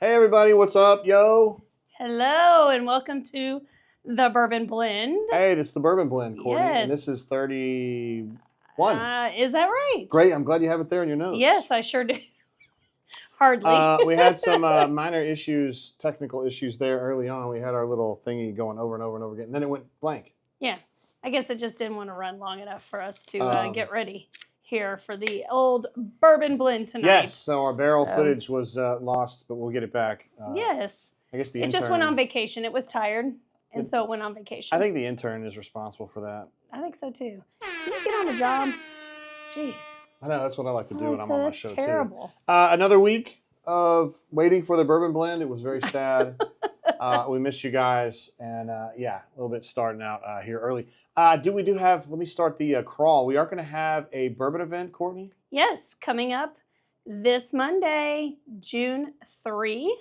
Hey everybody, what's up, yo? Hello, and welcome to the Bourbon Blend. Hey, this is the Bourbon Blend, Courtney, Yes. and this is 31. Is that right? Great, I'm glad you have it there in your notes. Yes, I sure do. Hardly. We had some minor issues, technical issues there early on. We had our little thingy going over and over and over again, and then it went blank. Yeah, I guess it just didn't want to run long enough for us to get ready here for the old bourbon blend tonight. Yes, so our barrel footage was lost, but we'll get it back. Yes. I guess the It intern... just went on vacation. It was tired, and so it went on vacation. I think the intern is responsible for that. I think so, too. Can you get on the job? Jeez. I know, that's what I like to do when I'm on my show, terrible. too. Another week of waiting for the bourbon blend. It was very sad. We miss you guys, and yeah, a little bit starting out here early. Let me start the crawl. We are going to have a bourbon event, Courtney? Yes, coming up this Monday, June 3,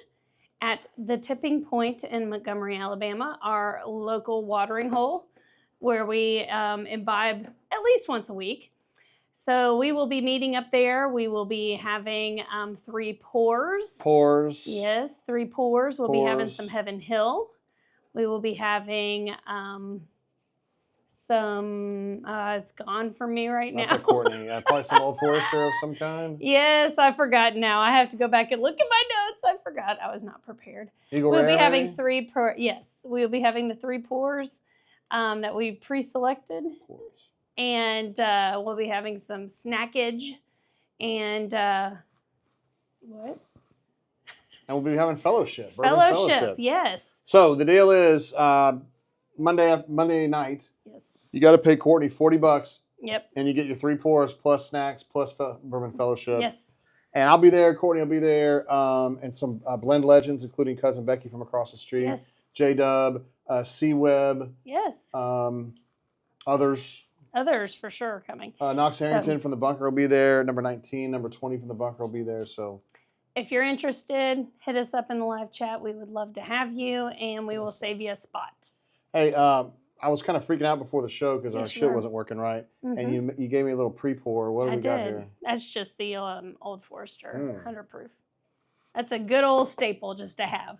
at the Tipping Point in Montgomery, Alabama, our local watering hole, where we imbibe at least once a week. So we will be meeting up there. We will be having 3 pours. Pours. Yes, 3 pours. We'll be having some Heaven Hill. We will be having some, it's gone from me right now. That's a Courtney. Probably some Old Forester of some kind. Yes, I forgot now. I have to go back and look at my notes. I forgot. I was not prepared. Eagle We'll Rare, be having maybe? 3 pours. Yes, we'll be having the 3 pours that we pre-selected. Pours. And we'll be having some snackage and what? And we'll be having fellowship. Bourbon Fellowship, yes. So the deal is Monday night, Yes. you got to pay Courtney $40, Yep. and you get your 3 pours plus snacks plus bourbon fellowship. Yes. And I'll be there. Courtney will be there, and some blend legends, including cousin Becky from across the street, Yes. J-Dub, C-Web, Yes. others. Others for sure are coming. Knox Harrington from the Bunker will be there. Number 19, number 20 from the Bunker will be there. So If you're interested, hit us up in the live chat. We would love to have you, and we will save you a spot. Hey, I was kind of freaking out before the show because our Yes, you shit were. wasn't working right, Mhm. and you gave me a little pre-pour. What do I we got did. here? That's just the Old Forester, Mm. 100 proof. That's a good old staple just to have.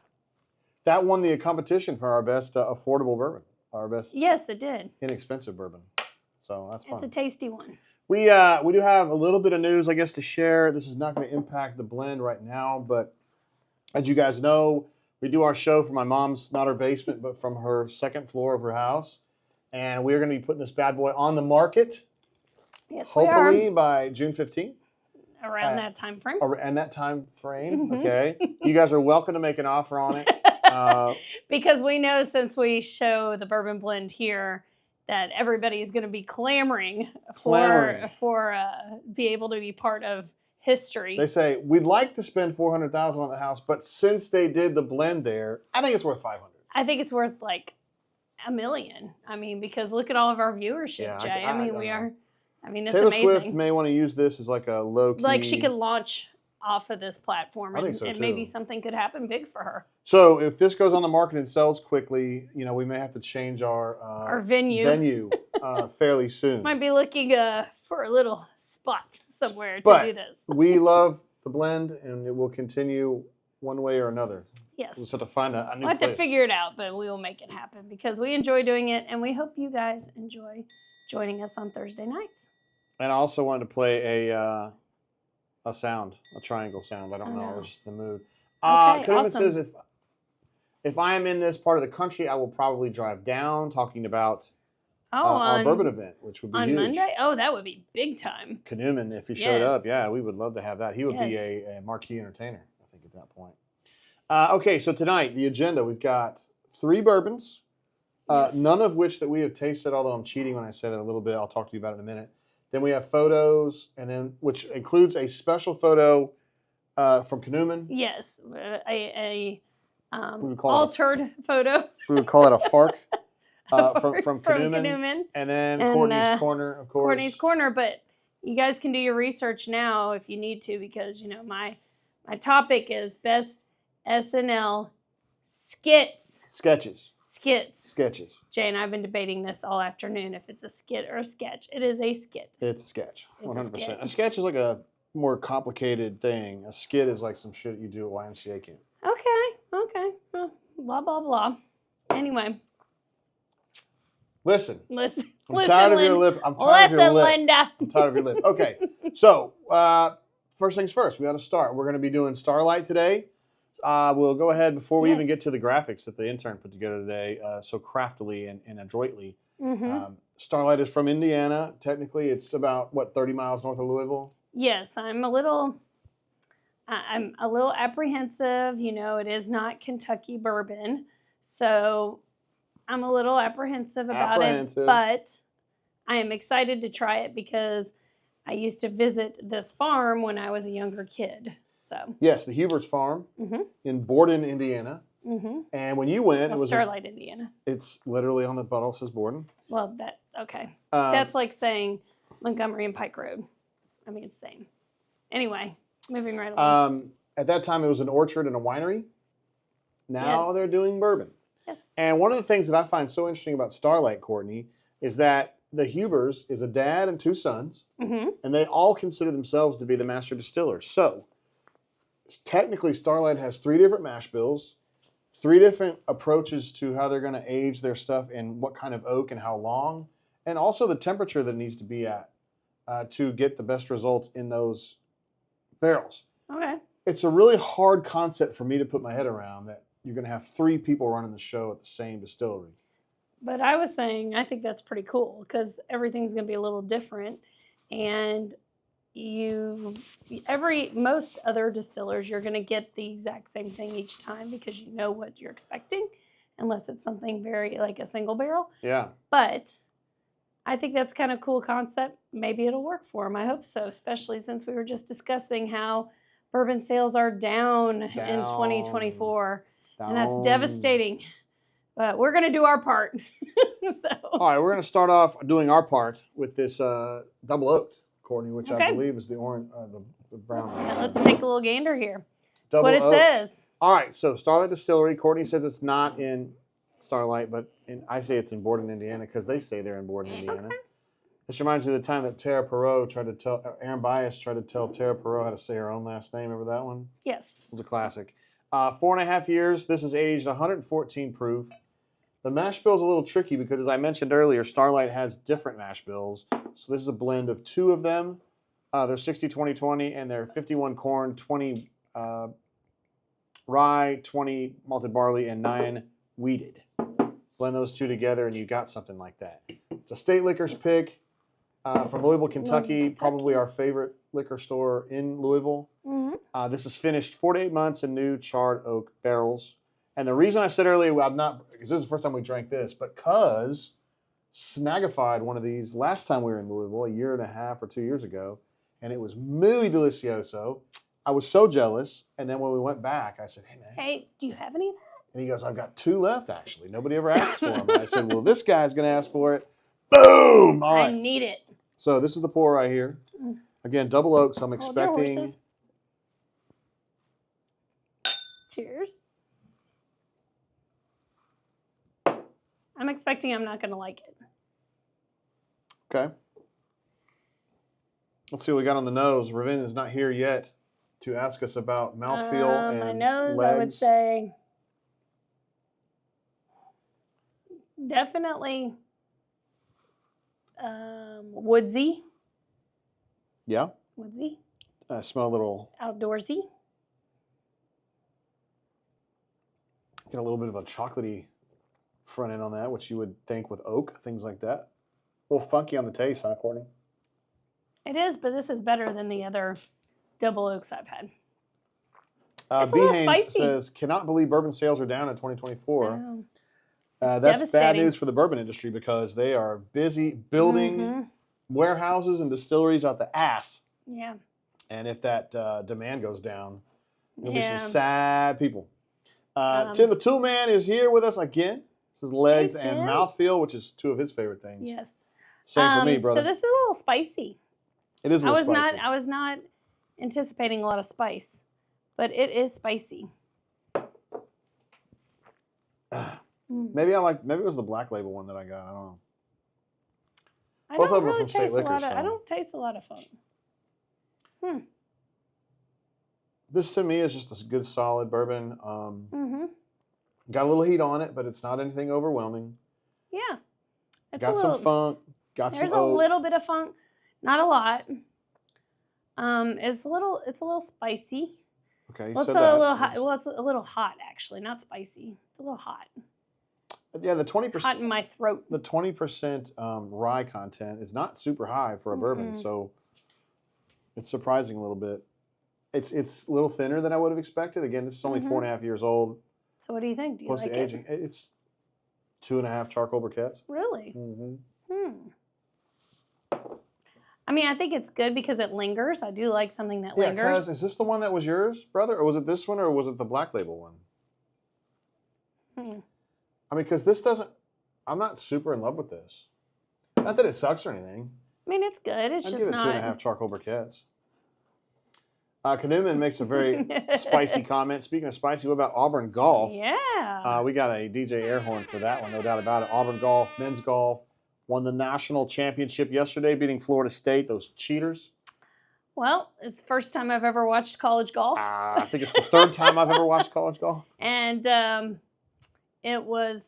That won the competition for our best affordable bourbon, our best Yes, it did. inexpensive bourbon. So that's fun. It's a tasty one. We do have a little bit of news, I guess, to share. This is not going to impact the blend right now, but as you guys know, we do our show from my mom's, not her basement, but from her second floor of her house. And we're going to be putting this bad boy on the market, Yes, hopefully by June 15th. Around that time frame. And that time frame, Mhm. okay? You guys are welcome to make an offer on it. Because we know since we show the bourbon blend here that everybody is going to be clamoring for be able to be part of history. They say, we'd like to spend $400,000 on the house, but since they did the blend there, I think it's worth $500,000. I think it's worth like $1 million. I mean, because look at all of our viewership, Yeah, Jay. I mean, don't we know. are. I mean, it's Taylor amazing. Swift may want to use this as like a low key. Like she could launch off of this platform, I and, think so, and maybe too. something could happen big for her. So if this goes on the market and sells quickly, we may have to change our venue fairly soon. Might be looking for a little spot somewhere to But do this. we love the blend, and it will continue one way or another. Yes. We'll just have to find a new We'll have place. to figure it out, but we will make it happen because we enjoy doing it, and we hope you guys enjoy joining us on Thursday nights. And I also wanted to play a sound, a triangle sound. I don't know. Oh. It was just the mood. Okay, Kanuman awesome. says if I am in this part of the country, I will probably drive down, talking about our bourbon event, which would be on huge. Monday? Oh, that would be big time. Kanuman, if he showed up, Yes. yeah, we would love to have that. He would be Yes. a marquee entertainer, I think, at that point. Okay, so tonight, the agenda, we've got 3 bourbons, Yes. none of which that we have tasted, although I'm cheating when I say that a little bit. I'll talk to you about it in a minute. Then we have photos, and then which includes a special photo from Kanuman. Yes, We would call altered photo We would call it a FARC from from Kanuman. Kanuman. And then And, Courtney's Corner, of course. Courtney's Corner, but you guys can do your research now if you need to, because my topic is best SNL skits. Sketches. Skits. Jay and I have been debating this all afternoon if it's a skit or a sketch. It is a skit. It's a sketch, It's a 100%. skit. A sketch is like a more complicated thing. A skit is like some shit you do at YMCA camp. Okay. Well, blah blah blah. Anyway, Listen, listen. I'm tired of your lip. I'm tired of your lip. Linda. I'm tired of your lip. Okay, so first things first, we got to start. We're going to be doing Starlight today. We'll go ahead before we even Yes. get to the graphics that the intern put together today so craftily and adroitly. Mm-hmm. Starlight is from Indiana. Technically, it's about, what, 30 miles north of Louisville? Yes, I'm a little apprehensive. You know, it is not Kentucky bourbon, so I'm a little apprehensive about it. But I am excited to try it because I used to visit this farm when I was a younger kid. So yes, the Hubert's Farm in Bourbon, Indiana. And when you went, it was Starlight, Indiana. It's literally on the bottle says Bourbon. Well, that's like saying Montgomery and Pike Road. I mean, it's the same. Anyway, moving right along. At that time, it was an orchard and a winery. Now they're doing bourbon. Yes. And one of the things that I find so interesting about Starlight, Courtney, is that the Hubers is a dad and 2 sons, and they all consider themselves to be the master distillers. So technically, Starlight has 3 different mash bills, 3 different approaches to how they're going to age their stuff and what kind of oak and how long, and also the temperature that it needs to be at to get the best results in those barrels. Okay. It's a really hard concept for me to put my head around, that you're going to have 3 people running the show at the same distillery. But I was saying, I think that's pretty cool because everything's going to be a little different. And most other distillers, you're going to get the exact same thing each time because you know what you're expecting, unless it's something very like a single barrel. Yeah. But I think that's kind of cool concept. Maybe it'll work for them. I hope so, especially since we were just discussing how bourbon sales are down. In 2024. And that's devastating. But we're going to do our part. All right, we're going to start off doing our part with this double oaked, Courtney, which I believe is the orange, the brown. Let's take a little gander here. That's Double what it oaked. says. All right, so Starlight Distillery. Courtney says it's not in Starlight, but I say it's in Borden, Indiana, because they say they're in Borden, Indiana. Okay. This reminds me of the time that Tara Perot tried to tell, Aaron Bias tried to tell Tara Perot how to say her own last name. Remember that one? Yes. It was a classic. 4.5 years. This is aged 114 proof. The mash bill is a little tricky because, as I mentioned earlier, Starlight has different mash bills. So this is a blend of 2 of them. They're 60, 20, 20, and they're 51 corn, 20 rye, 20 malted barley, and 9 wheated. Blend those 2 together, and you got something like that. It's a State Liquors pick from Louisville, Kentucky, probably our favorite liquor store in Louisville. This is finished 4 to 8 months in new charred oak barrels. And the reason I said earlier, because this is the first time we drank this, because Snaggified one of these last time we were in Louisville, 1.5 years or 2 years ago, and it was muy delicioso. I was so jealous. And then when we went back, I said, hey, man. Hey, do you have any of that? And he goes, I've got 2 left, actually. Nobody ever asked for them. And I said, well, this guy's going to ask for it. Boom! All right. I need it. So this is the pour right here. Again, double oak, so I'm expecting... Cheers. I'm expecting I'm not going to like it. Okay. Let's see what we got on the nose. Ravin is not here yet to ask us about mouthfeel and my nose, legs. I would say, definitely woodsy. Yeah? Woodsy. I smell a little... Outdoorsy. Get a little bit of a chocolatey front end on that, which you would think with oak, things like that. A little funky on the taste, huh, Courtney? It is, but this is better than the other double oaks I've had. Haynes says, cannot believe bourbon sales are down in 2024. That's bad news for the bourbon industry because they are busy building warehouses and distilleries out the ass. Yeah. And if that demand goes down, there'll be some sad people. Tim the Tool Man is here with us again. This is legs and mouthfeel, which is 2 of his favorite things. Yes. Same for me, brother. So this is a little spicy. It is a little spicy. I was not anticipating a lot of spice, but it is spicy. Maybe it was the Black Label one that I got. I don't know. I don't taste a lot of funk. This to me is just a good solid bourbon. Got a little heat on it, but it's not anything overwhelming. Yeah. Got some funk. There's a little bit of funk, not a lot. It's a little spicy. Okay. Well, it's a little hot. Well, it's a little hot actually, not spicy. It's a little hot. Yeah, the 20%. Hot in my throat. The 20% rye content is not super high for a bourbon, so it's surprising a little bit. It's a little thinner than I would have expected. Again, this is only 4.5 years old. So what do you think? Do you Plus like the aging. It's 2.5 charcoal briquettes. Really? Mm-hmm. I mean, I think it's good because it lingers. I do like something that Yeah, lingers. is this the one that was yours, brother? Or was it this one, or was it the Black Label one? I mean, because this doesn't... I'm not super in love with this. Not that it sucks or anything. I mean, it's good. It's I'd just give it not... 2.5 charcoal briquettes. Kanuman makes a very spicy comment. Speaking of spicy, what about Auburn Golf? Yeah. We got a DJ air horn for that one, no doubt about it. Auburn Golf, men's golf, won the national championship yesterday, beating Florida State, those cheaters. Well, it's the first time I've ever watched college golf. I think it's the third time I've ever watched college golf. And it was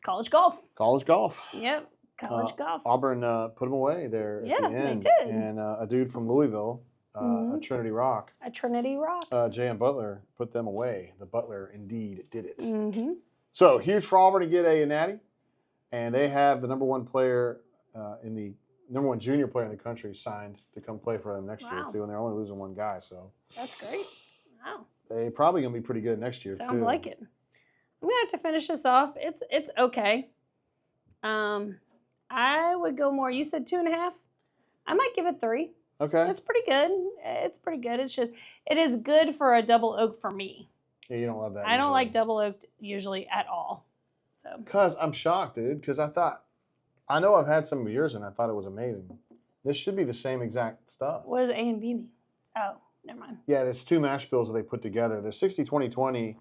college golf. College golf. Yep, college golf. Auburn put them away there at the end. They did. And a dude from Louisville, a Trinity Rock. A Trinity Rock. J.M. Butler put them away. The Butler indeed did it. Mm-hmm. So huge for Auburn to get a natty. And they have the number one player number one junior player in the country signed to come play for them next year too. And they're only losing one guy, so that's great. Wow. They're probably gonna be pretty good next year. Sounds like it. I'm gonna have to finish this off. It's okay. I would go more. You said 2.5. I might give it 3. Okay. It's pretty good. It's pretty good. It's just it is good for a double oak for me. Yeah, you don't love that. I don't like double oaked usually at all. So. Cause I'm shocked, dude. Cause I know I've had some of yours and I thought it was amazing. This should be the same exact stuff. What does A and B mean? Oh, never mind. Yeah, there's 2 mash bills that they put together. The 60-20-20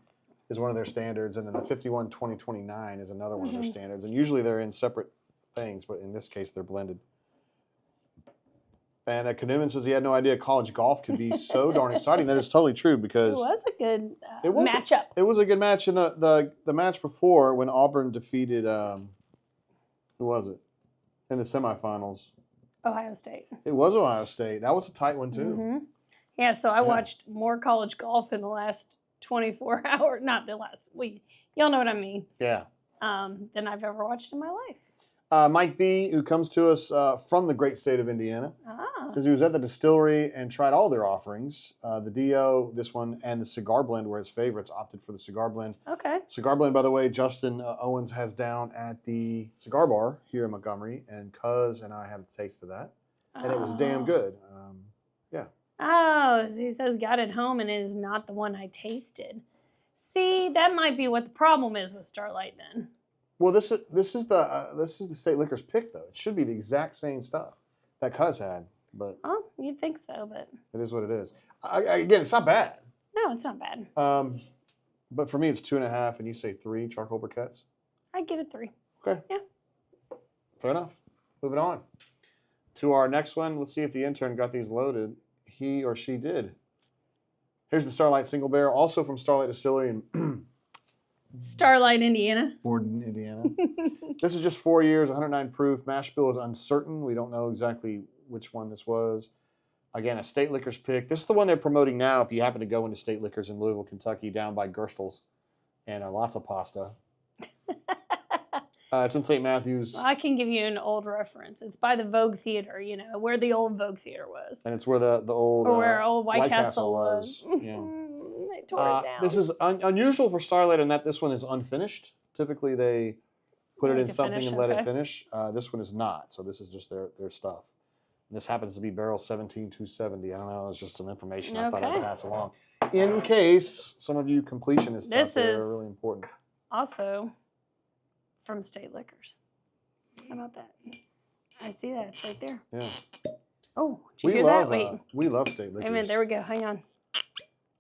is one of their standards, and then the 51-20-29 is another one of their standards. And usually they're in separate things, but in this case they're blended. And Kanuman says he had no idea college golf could be so darn exciting. That is totally true because it was a good matchup. It was a good match in the match before when Auburn defeated who was it in the semifinals? Ohio State. It was Ohio State. That was a tight one too. Yeah, so I watched more college golf in the last 24 hours, not the last week. Y'all know what I mean. Yeah. Than I've ever watched in my life. Mike B, who comes to us from the great state of Indiana, says he was at the distillery and tried all their offerings. The DO, this one, and the cigar blend were his favorites. Opted for the cigar blend. Okay. Cigar blend, by the way, Justin Owens has down at the cigar bar here in Montgomery, and Cuz and I had a taste of that, and it was damn good. Yeah. Oh, so he says got it home and it is not the one I tasted. See, that might be what the problem is with Starlight then. Well, this is the state liquor's pick though. It should be the exact same stuff that Cuz had, but you'd think so, but it is what it is. Again, it's not bad. No, it's not bad. But for me, it's 2.5, and you say 3 charcoal briquettes. I'd give it 3. Okay. Yeah. Fair enough. Moving on to our next one. Let's see if the intern got these loaded. He or she did. Here's the Starlight Single Barrel, also from Starlight Distillery in Starlight, Indiana. Bourbon, Indiana. This is just 4 years, 109 proof. Mash bill is uncertain. We don't know exactly which one this was. Again, a State Liquors pick. This is the one they're promoting now if you happen to go into State Liquors in Louisville, Kentucky, down by Gerstl's. And lots of pasta. It's in St. Matthews. Well, I can give you an old reference. It's by the Vogue Theater, where the old Vogue Theater was. And it's where the old... Or where old White Castle was. Yeah. They tore it down. This is unusual for Starlight in that this one is unfinished. Typically, they put it in something and let it finish. This one is not. So this is just their stuff. And this happens to be barrel 17270. I don't know. It's just some information I thought I'd pass along. In case some of you completionists out there are really important. Also from State Liquors. How about that? I see that. It's right there. Yeah. Oh, did you hear that? Wait. We love State Liquors. Wait a minute. There we go. Hang on.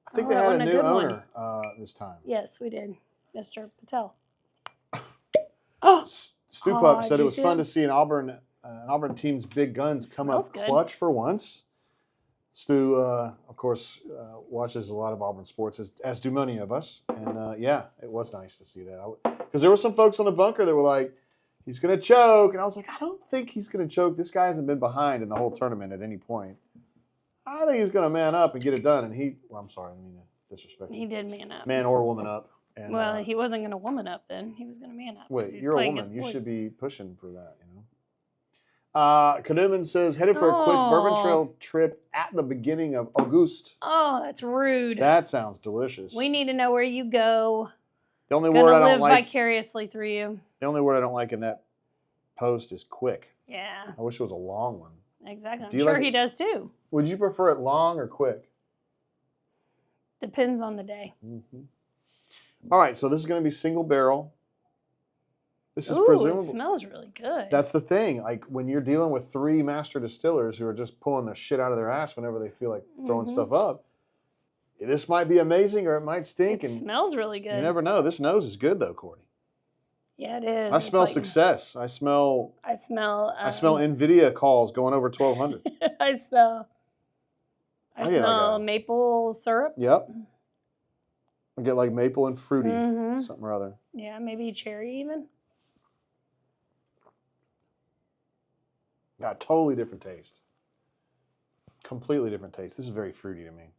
I think they had a new owner this time. Yes, we did. Mr. Patel. Stu Pup said it was fun to see an Auburn team's big guns come up clutch for once. Stu, of course, watches a lot of Auburn sports, as do many of us. And, yeah, it was nice to see that. Because there were some folks on the bunker that were like, he's going to choke. And I was like, I don't think he's going to choke. This guy hasn't been behind in the whole tournament at any point. I think he's going to man up and get it done. And I'm sorry, I didn't mean to disrespect him. He did man up. Man or woman up. And, well, he wasn't going to woman up then. He was going to man up. 'cause wait, he's you're a playing woman. against You boys. should be pushing for that, you know. Kanuman says, headed for a quick Bourbon Oh. Trail trip at the beginning of August. Oh, that's rude. That sounds delicious. We need to know where you go. The only Gonna word I live don't like. vicariously through you. The only word I don't like in that post is quick. Yeah, I wish it was a long one. exactly. I'm Do you sure like he it? does too. Would you prefer it long or quick? Depends on the day. All right, so this is going to be single barrel. This is Ooh, presumably. it smells really good. That's the thing. Like when you're dealing with 3 master distillers who are just pulling the shit out of their ass whenever they feel like throwing stuff up, this might be amazing or it might stink. It smells really good. You never know. This nose is good though, Courtney. Yeah, it is. I It's smell like- success. I smell I smell. NVIDIA calls going over 1,200. I smell. I I get like smell a- maple syrup. Yep. I get like maple and fruity, Mhm. something or other. Yeah, maybe cherry even. Got a totally different taste. Completely different taste. This is very fruity to me.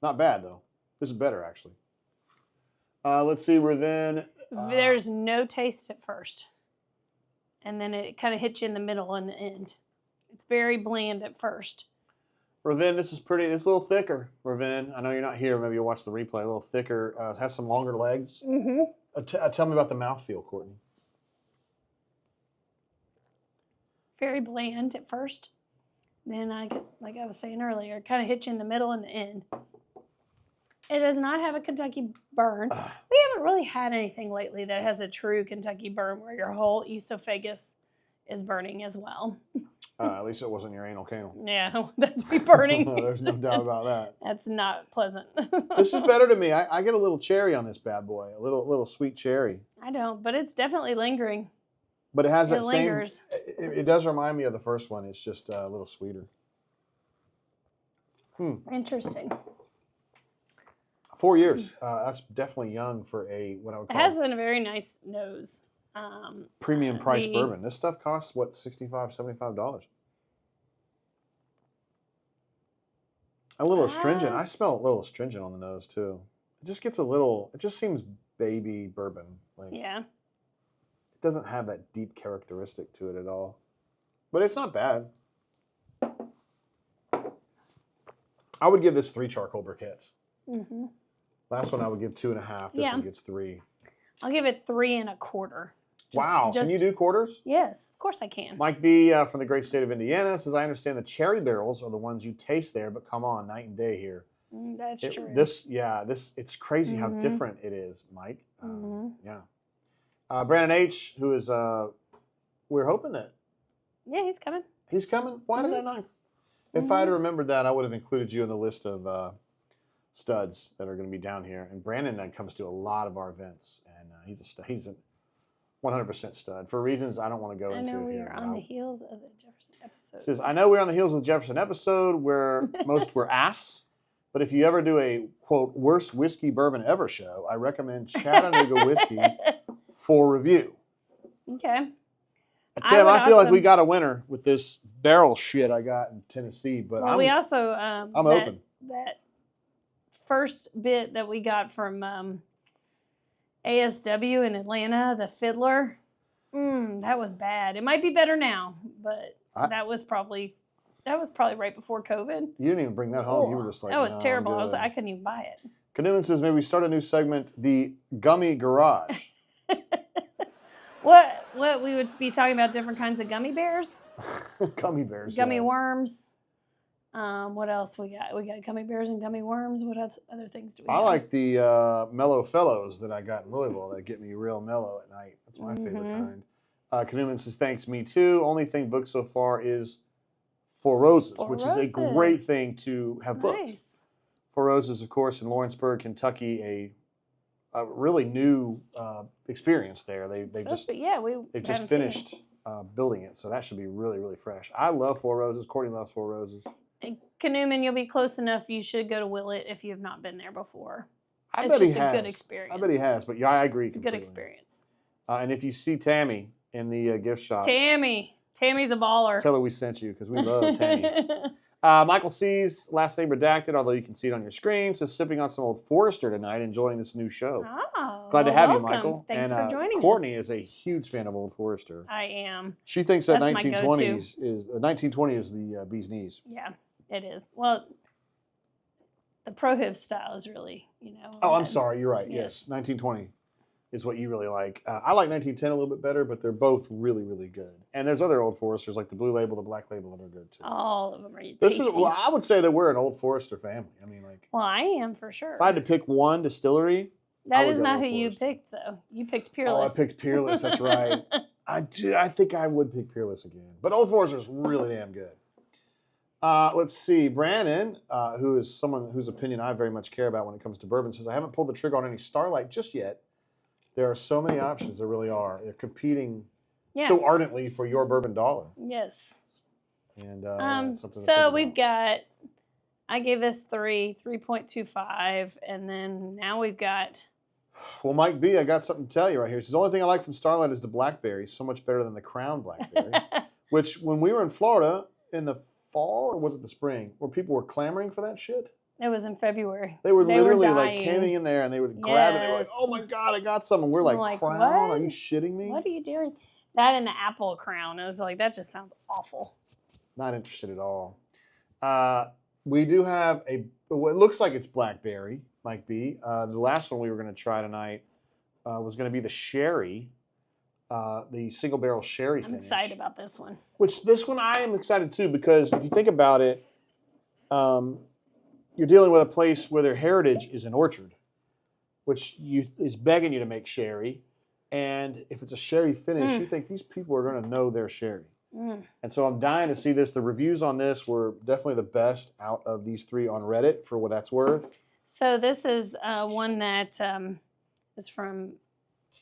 Not bad though. This is better actually. Let's see. We're then. There's no taste at first, and then it kind of hits you in the middle and the end. It's very bland at first. Ravin, this is pretty. It's a little thicker. Ravin, I know you're not here. Maybe you'll watch the replay. A little thicker. It has some longer legs. Tell me about the mouthfeel, Courtney. Very bland at first. Then I get, like I was saying earlier, kind of hit you in the middle and the end. It does not have a Kentucky burn. We haven't really had anything lately that has a true Kentucky burn where your whole esophagus is burning as well. At least it wasn't your anal canal. Yeah, that'd be burning. There's no doubt about that. That's not pleasant. This is better to me. I get a little cherry on this bad boy. A little sweet cherry. I don't, but it's definitely lingering. But it has It that lingers. same. It does remind me of the first one. It's just a little sweeter. Interesting. 4 years. That's definitely young for what I would It call has a very nice nose. premium price the- bourbon. This stuff costs what, $65, $75. A little astringent. I smell a little astringent on the nose too. It just gets a little. It just seems baby bourbon. Like Yeah. it doesn't have that deep characteristic to it at all. But it's not bad. I would give this 3 charcoal briquettes. hmm Last one I would give 2.5. This Yeah. one gets 3. I'll give it 3 1/4. Wow. Can you do quarters? Yes, of course I can. Mike B. From the great state of Indiana says, I understand the cherry barrels are the ones you taste there, but come on, night and day here. That's true. It's crazy how Mhm. different it is, Mike. Mhm. Yeah. Brandon H., who is, we're hoping that Yeah, he's coming. he's coming. Why did I not? If I had remembered that, I would have included you in the list of studs that are going to be down here. And Brandon comes to a lot of our events, and he's a 100% stud for reasons I don't want to go I into know we here. are on the heels of the Jefferson episode. Says, I know we're on the heels of the Jefferson episode where most were ass, but if you ever do a, quote, worst whiskey bourbon ever show, I recommend Chattanooga Whiskey for review. Okay. Tim, would I feel like also- we got a winner with this barrel shit I got in Tennessee, but Well, we also I'm open. That first bit that we got from ASW in Atlanta, the fiddler. That was bad. It might be better now, but that was probably right before COVID. You didn't even bring that home. You were just like, that was "No, I'm terrible. good." I couldn't even buy it. Canoeman says, maybe we start a new segment, the Gummy Garage. What we would be talking about different kinds of gummy bears, Gummy bears. gummy yeah. worms. What else we got? We got gummy bears and gummy worms. What other things do we I have? like the Mellow Fellows that I got in Louisville that get me real mellow at night. That's my favorite kind. Canoeman says, thanks, me too. Only thing booked so far is Four Roses, Four which is a Roses. great thing to have booked. Nice. Four Roses, of course, in Lawrenceburg, Kentucky, a really new experience there. They've just finished building it, so that should be really, really fresh. I love Four Roses. Courtney loves Four Roses. Canoeman, you'll be close enough. You should go to Willett if you have not been there before. I It's bet he just a has. good experience. I bet he has, but yeah, I agree. It's a good experience. And if you see Tammy in the gift shop, Tammy's a baller. tell her we sent you because we love Tammy. Michael C's last name redacted, although you can see it on your screen, says sipping on some old Forester tonight, enjoying this new show. Oh. Glad to Well, have you, welcome. Michael. Thanks and for joining Courtney us. is a huge fan of Old Forester. I am. She thinks that That's my 1920s is 1920 is the bee's knees. Yeah, it is. Well, the Prohibitive style is really, Oh, I'm sorry. You're right. Yes. Yes, 1920 is what you really like. I like 1910 a little bit better, but they're both really, really good. And there's other Old Foresters like the Blue Label, the Black Label that are good too. All of them are This tasty. is well, I would say that we're an Old Forester family. I mean, like, Well, I am for sure. if I had to pick one distillery, That would is go not Old who you Forester. picked, though. You picked Peerless. Oh, I picked Peerless. That's right. I think I would pick Peerless again. But Old Forester's really damn good. Let's see. Brandon, who is someone whose opinion I very much care about when it comes to bourbon, says, I haven't pulled the trigger on any Starlight just yet. There are so many options. There really are. They're competing so ardently for your bourbon dollar. Yes. And So something we've got, I gave this 3.25, and then now we've got. Well, Mike B, I got something to tell you right here. He says, the only thing I like from Starlight is the blackberry. So much better than the Crown blackberry. Which, when we were in Florida in the fall, or was it the spring, where people were clamoring for that shit? It was in February. They were literally dying. like coming in there and they would grab it. They were like, oh my God, I got some. And we're like, Crown? What? Are you shitting me? What are you doing? That and the apple Crown. I was like, that just sounds awful. Not interested at all. We do have what looks like it's blackberry, Mike B. The last one we were going to try tonight was going to be the sherry, the single barrel sherry finish. I'm excited about this one. Which this one I am excited too, because if you think about it, you're dealing with a place where their heritage is an orchard, which is begging you to make sherry. And if it's a sherry finish, you think these people are going to know their sherry. And so I'm dying to see this. The reviews on this were definitely the best out of these three on Reddit, for what that's worth. So this is one that is from,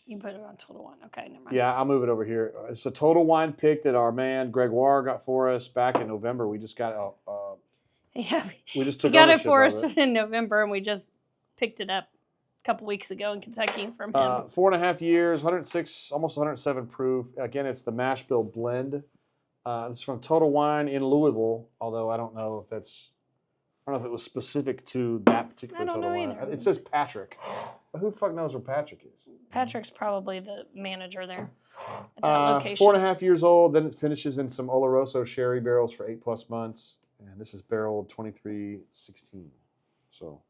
you put it on Total Wine. Okay, never mind. Yeah, I'll move it over here. It's a Total Wine pick that our man Gregoire got for us back in November. We just got we just took he got it ownership for of us it. in November, and we just picked it up a couple weeks ago in Kentucky from him. 4.5 years, 106, almost 107 proof. Again, it's the mash bill blend. This is from Total Wine in Louisville, although I don't know if it was specific to that particular I don't Total know Wine. either. It says Patrick. But who the fuck knows where Patrick is? Patrick's probably the manager there at that location. 4.5 years old. Then it finishes in some Oloroso sherry barrels for 8+ months. And this is barreled 2316. So,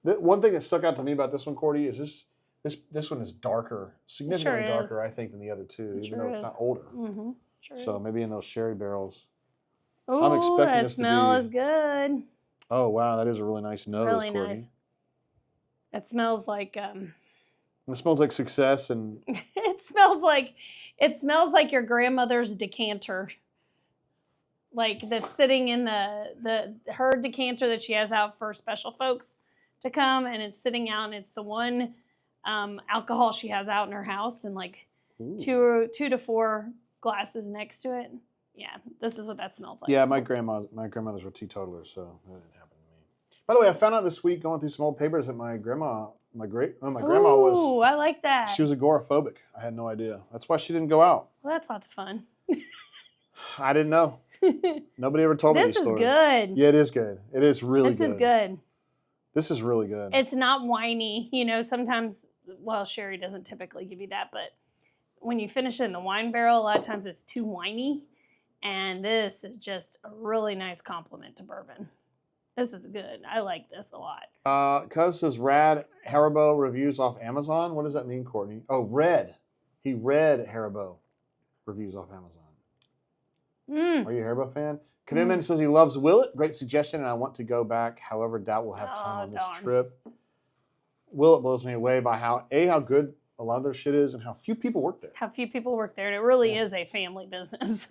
one thing that stuck out to me about this one, Courtney, is this one is darker, significantly darker, I think, than the other two, even though it's not older. Mm-hmm. Sure So is. maybe in those sherry barrels. Ooh, I'm expecting that this to smell be- is good. Oh wow, that is a really nice nose, Really Courtney. nice. It smells like It smells like success and it smells like your grandmother's decanter. Like that's sitting in her decanter that she has out for special folks to come, and it's sitting out, and it's the one alcohol she has out in her house, and like two to four glasses next to it. Yeah, this is what that smells like. yeah, my grandmothers were teetotalers, so that didn't happen to me. By the way, I found out this week going through some old papers that my grandma was. Ooh, I like that. She was agoraphobic. I had no idea. That's why she didn't go out. Well, that's lots of fun. I didn't know. Nobody ever told me these This is stories. good. Yeah, it is good. It is really good. This is good. This is really good. It's not whiny. Sometimes, well, sherry doesn't typically give you that, but when you finish it in the wine barrel, a lot of times it's too whiny. And this is just a really nice compliment to bourbon. This is good. I like this a lot. Cuz says Rad Haribo reviews off Amazon. What does that mean, Courtney? Oh, read. He read Haribo reviews off Amazon. Are you a Haribo fan? Knuman says he loves Willet. Great suggestion, and I want to go back. However, doubt we'll have time on this trip. Willet blows me away by how good a lot of their shit is and how few people work there. How few people work there. And it really is a family business.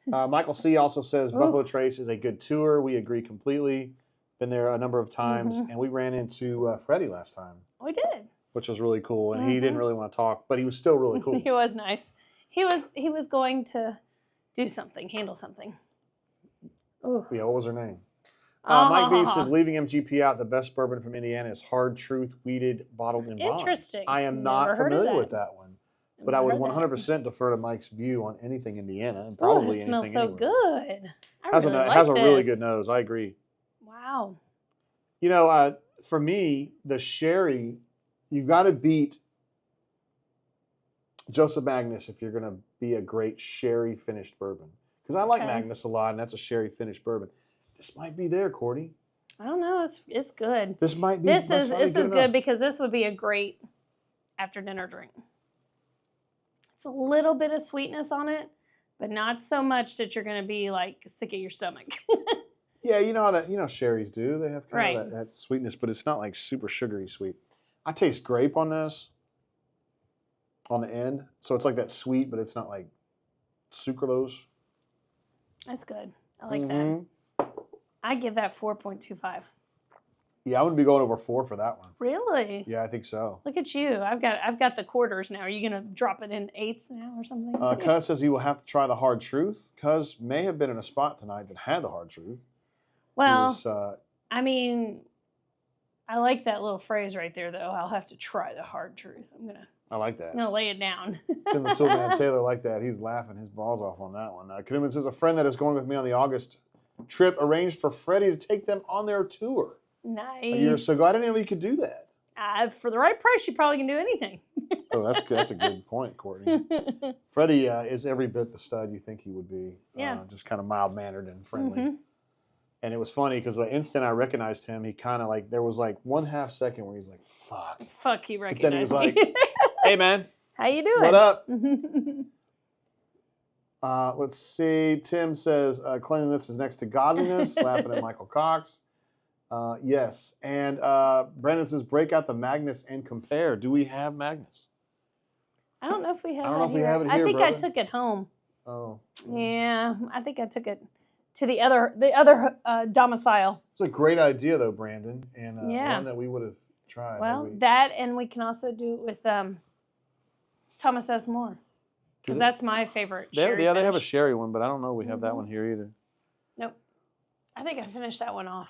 Michael C. also says Buffalo Trace is a good tour. We agree completely. Been there a number of times, and we ran into Freddie last time. We did. Which was really cool, and he didn't really want to talk, but he was still really cool. He was nice. He was going to do something, handle something. Ooh. Yeah, what was her name? Mike B says, leaving MGP out, the best bourbon from Indiana is Hard Truth, weeded, bottled in bond. Interesting. I am not familiar with that one, but I would 100% defer to Mike's view on anything Indiana and probably anything anywhere. It smells so good. It has a really good nose. I agree. Wow. For me, the sherry you've got to beat Joseph Magnus if you're going to be a great sherry finished bourbon. Because I like Magnus a lot, and that's a sherry finished bourbon. This might be there, Courtney. I don't know. It's good. This might be. This is good because this would be a great after dinner drink. It's a little bit of sweetness on it, but not so much that you're going to be like sick at your stomach. Yeah, you know how that sherries do. They have kind right. of that sweetness, but it's not like super sugary sweet. I taste grape on this on the end, so it's like that sweet, but it's not like sucralose. That's good. I like that. I give that 4.25. Yeah, I would be going over 4 for that one. Really? Yeah, I think so. Look at you. I've got the quarters now. Are you gonna drop it in eighths now or something? Cuz says he will have to try the hard truth. Cuz may have been in a spot tonight that had the hard truth. Well, was, I mean, I like that little phrase right there, though. I'll have to try the hard truth. I like that. I'm gonna lay it down. Tim the Toolman Taylor like that. He's laughing his balls off on that one. Kidman says a friend that is going with me on the August trip arranged for Freddie to take them on their tour. Nice. A year or so ago. I didn't know you could do that. For the right price, you probably can do anything. Oh, that's good. That's a good point, Courtney. Freddie is every bit the stud you think he would be. Yeah. Just kind of mild-mannered and friendly. And it was funny because the instant I recognized him, he kind of like, there was like 1/2 second where he's like, fuck. Fuck, he recognized But then he was me. like, hey, man. How you doing? What up? Let's see. Tim says, cleanliness is next to godliness. Laughing at Michael Cox. Yes. And Brandon says, break out the Magnus and compare. Do we have Magnus? I don't know if we have I don't know if we have it I here, think brother. I took it home. Oh. Yeah, I think I took it to the other domicile. It's a great idea, though, Brandon, and yeah. one that we would have tried. Well, that, and we can also do it with Thomas S. Moore, because that's my favorite. They have a sherry one, but I don't know we have that one here either. Nope. I think I finished that one off.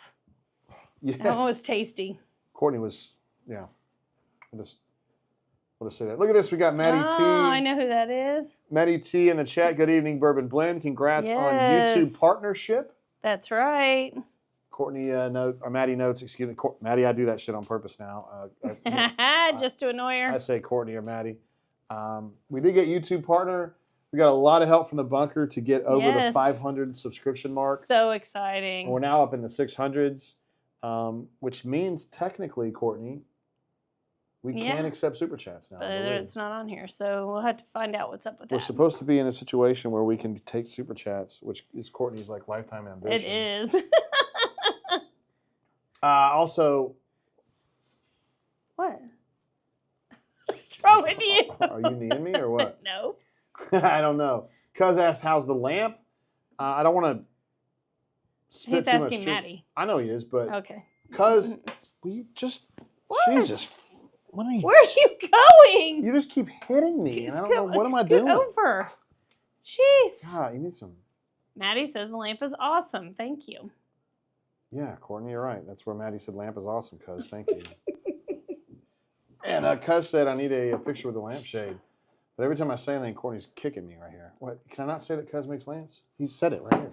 Yeah. That one was tasty. Courtney was, yeah. I'll just say that. Look at this. We got Maddie T. Oh, I know who that is. Maddie T in the chat. Good evening, Bourbon Blend. Congrats on YouTube partnership. That's right. Courtney notes, or Maddie notes, excuse me. Maddie, I do that shit on purpose now. Just to annoy her. I say Courtney or Maddie. We did get YouTube partner. We got a lot of help from the bunker to get over the 500 subscription mark. So exciting. And we're now up in the 600s, which means technically, Courtney, we can accept super chats now. But it's not on here, so we'll have to find out what's up with that. We're supposed to be in a situation where we can take super chats, which is Courtney's like lifetime ambition. It is. Also. What? What's wrong with you? Are you kneeing me or what? No. I don't know. Cuz asked, how's the lamp? I don't want to spit too much. He's asking Maddie. I know he is, but. Okay. Cuz, will you just. What? Jesus. Where are you going? You just keep hitting me, and I don't know what am I doing. Over. Jeez. God, you need some. Maddie says the lamp is awesome. Thank you. Yeah, Courtney, you're right. That's where Maddie said lamp is awesome, Cuz. Thank you. And Cuz said I need a picture with a lampshade. But every time I say anything, Courtney's kicking me right here. What? Can I not say that Cuz makes lamps? He said it right here.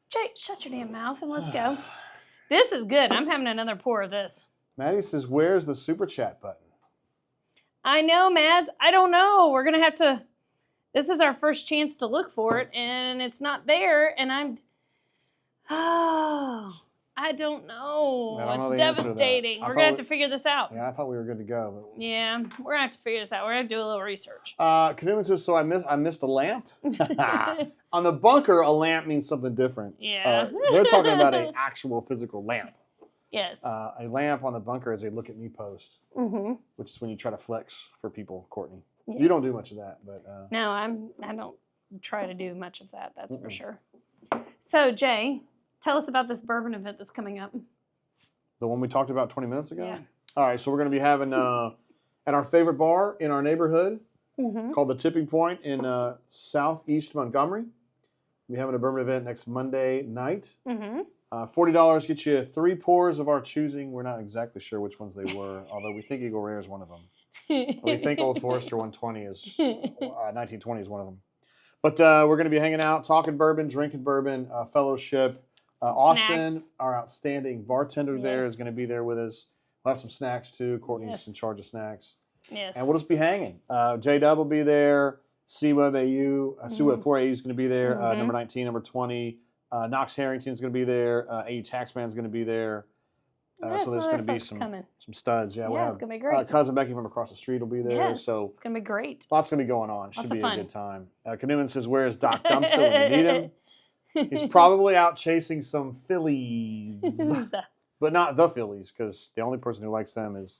Jay, shut your damn mouth and let's go. This is good. I'm having another pour of this. Maddie says, where's the super chat button? I know, Mads. I don't know. We're going to have to. This is our first chance to look for it, and it's not there. And I don't know. It's devastating. We're going to have to figure this out. Yeah, I thought we were good to go. But... Yeah, we're going to have to figure this out. We're going to do a little research. Kanuman says, so I missed a lamp? On the bunker, a lamp means something different. Yeah. They're talking about an actual physical lamp. Yes. A lamp on the bunker is a look at me post, which is when you try to flex for people, Courtney. Yes. You don't do much of that, but no, I don't try to do much of that. That's for sure. So, Jay, tell us about this bourbon event that's coming up. The one we talked about 20 minutes ago. Yeah. All right, so we're going to be having at our favorite bar in our neighborhood called the Tipping Point in Southeast Montgomery. We're having a bourbon event next Monday night. $40 gets you 3 pours of our choosing. We're not exactly sure which ones they were, although we think Eagle Rare is one of them. We think Old Forester 120 is 1920 is one of them. But we're going to be hanging out, talking bourbon, drinking bourbon, fellowship. Austin, our outstanding bartender there, is going to be there with us. We'll have some snacks too. Courtney's Yes. in charge of snacks. Yes. And we'll just be hanging. J-Dub will be there. C-Web AU. C-Web 4AU is going to be there. Number 19, number 20. Knox Harrington's going to be there. AU Taxman's going to be there. So there's going to be some studs. Yeah, we'll have it's going to be great. Cousin Becky from across the street will be there. Yes, So it's going to be great. lots going to be going on. Should Lots be of a fun. good time. Canoeman says, where's Doc Dumpster when you need him? He's probably out chasing some fillies. But not the Phillies, because the only person who likes them is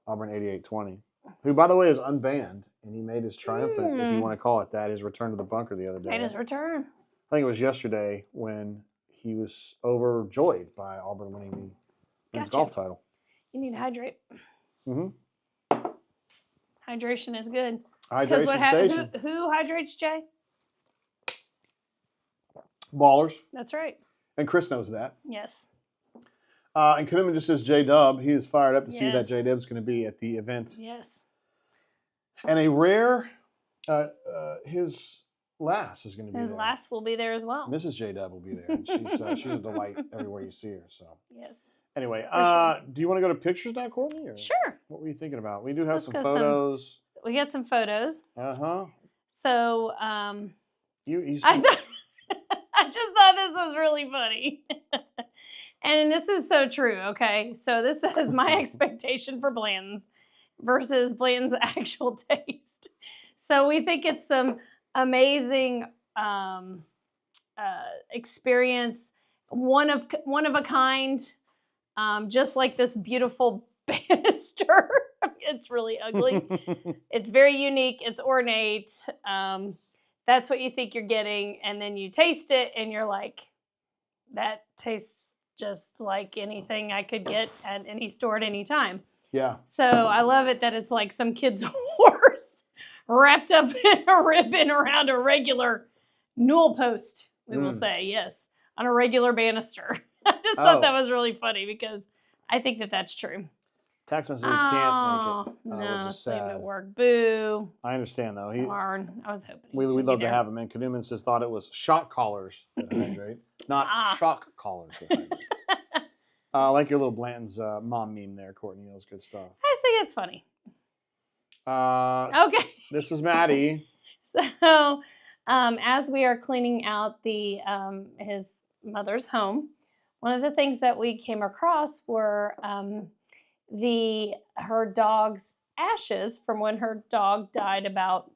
Auburn 8820, who, by the way, is unbanned. And he made his triumphant, if you want to call it that, his return to the bunker the other day. Made his return. I think it was yesterday when he was overjoyed by Auburn winning the men's golf title. You need to hydrate. Mm-hmm. Hydration is good. Hydration station. Who hydrates, Jay? Ballers. That's right. And Chris knows that. Yes. And Kanuman just says J-Dub. He is fired up to see that Yes. J-Dub's going to be at the event. Yes. And a rare, his Lass is going to be His there. Lass will be there as well. Mrs. J-Dub will be there. And she's a delight everywhere you see her. So Yes. anyway, sure. do you want to go to pictures now, Courtney? Or Sure. what were you thinking about? We do have Let's some go photos. We got some photos. Uh-huh. So You I just thought this was really funny. And this is so true, okay? So this is my expectation for Blanton's versus Blanton's actual taste. So we think it's some amazing experience, one of a kind, just like this beautiful banister. It's really ugly. It's very unique. It's ornate. That's what you think you're getting, and then you taste it, and you're like, that tastes just like anything I could get at any store at any time. Yeah. So I love it that it's like some kid's horse wrapped up in a ribbon around a regular newel post, we will say, yes, on a regular banister. I just thought that was really funny because I think that that's true. Taxman says he can't make it. No, which is same sad. at work. Boo. I understand, though. Darn. I was hoping. We'd love to have him. And Kanuman says thought it was shock collars that hydrate, not shock collars that hydrate. Like your little Blanton's mom meme there, Courtney. That was good stuff. I just think it's funny. Okay. This is Maddie. So, as we are cleaning out the his mother's home, one of the things that we came across were her dog's ashes from when her dog died about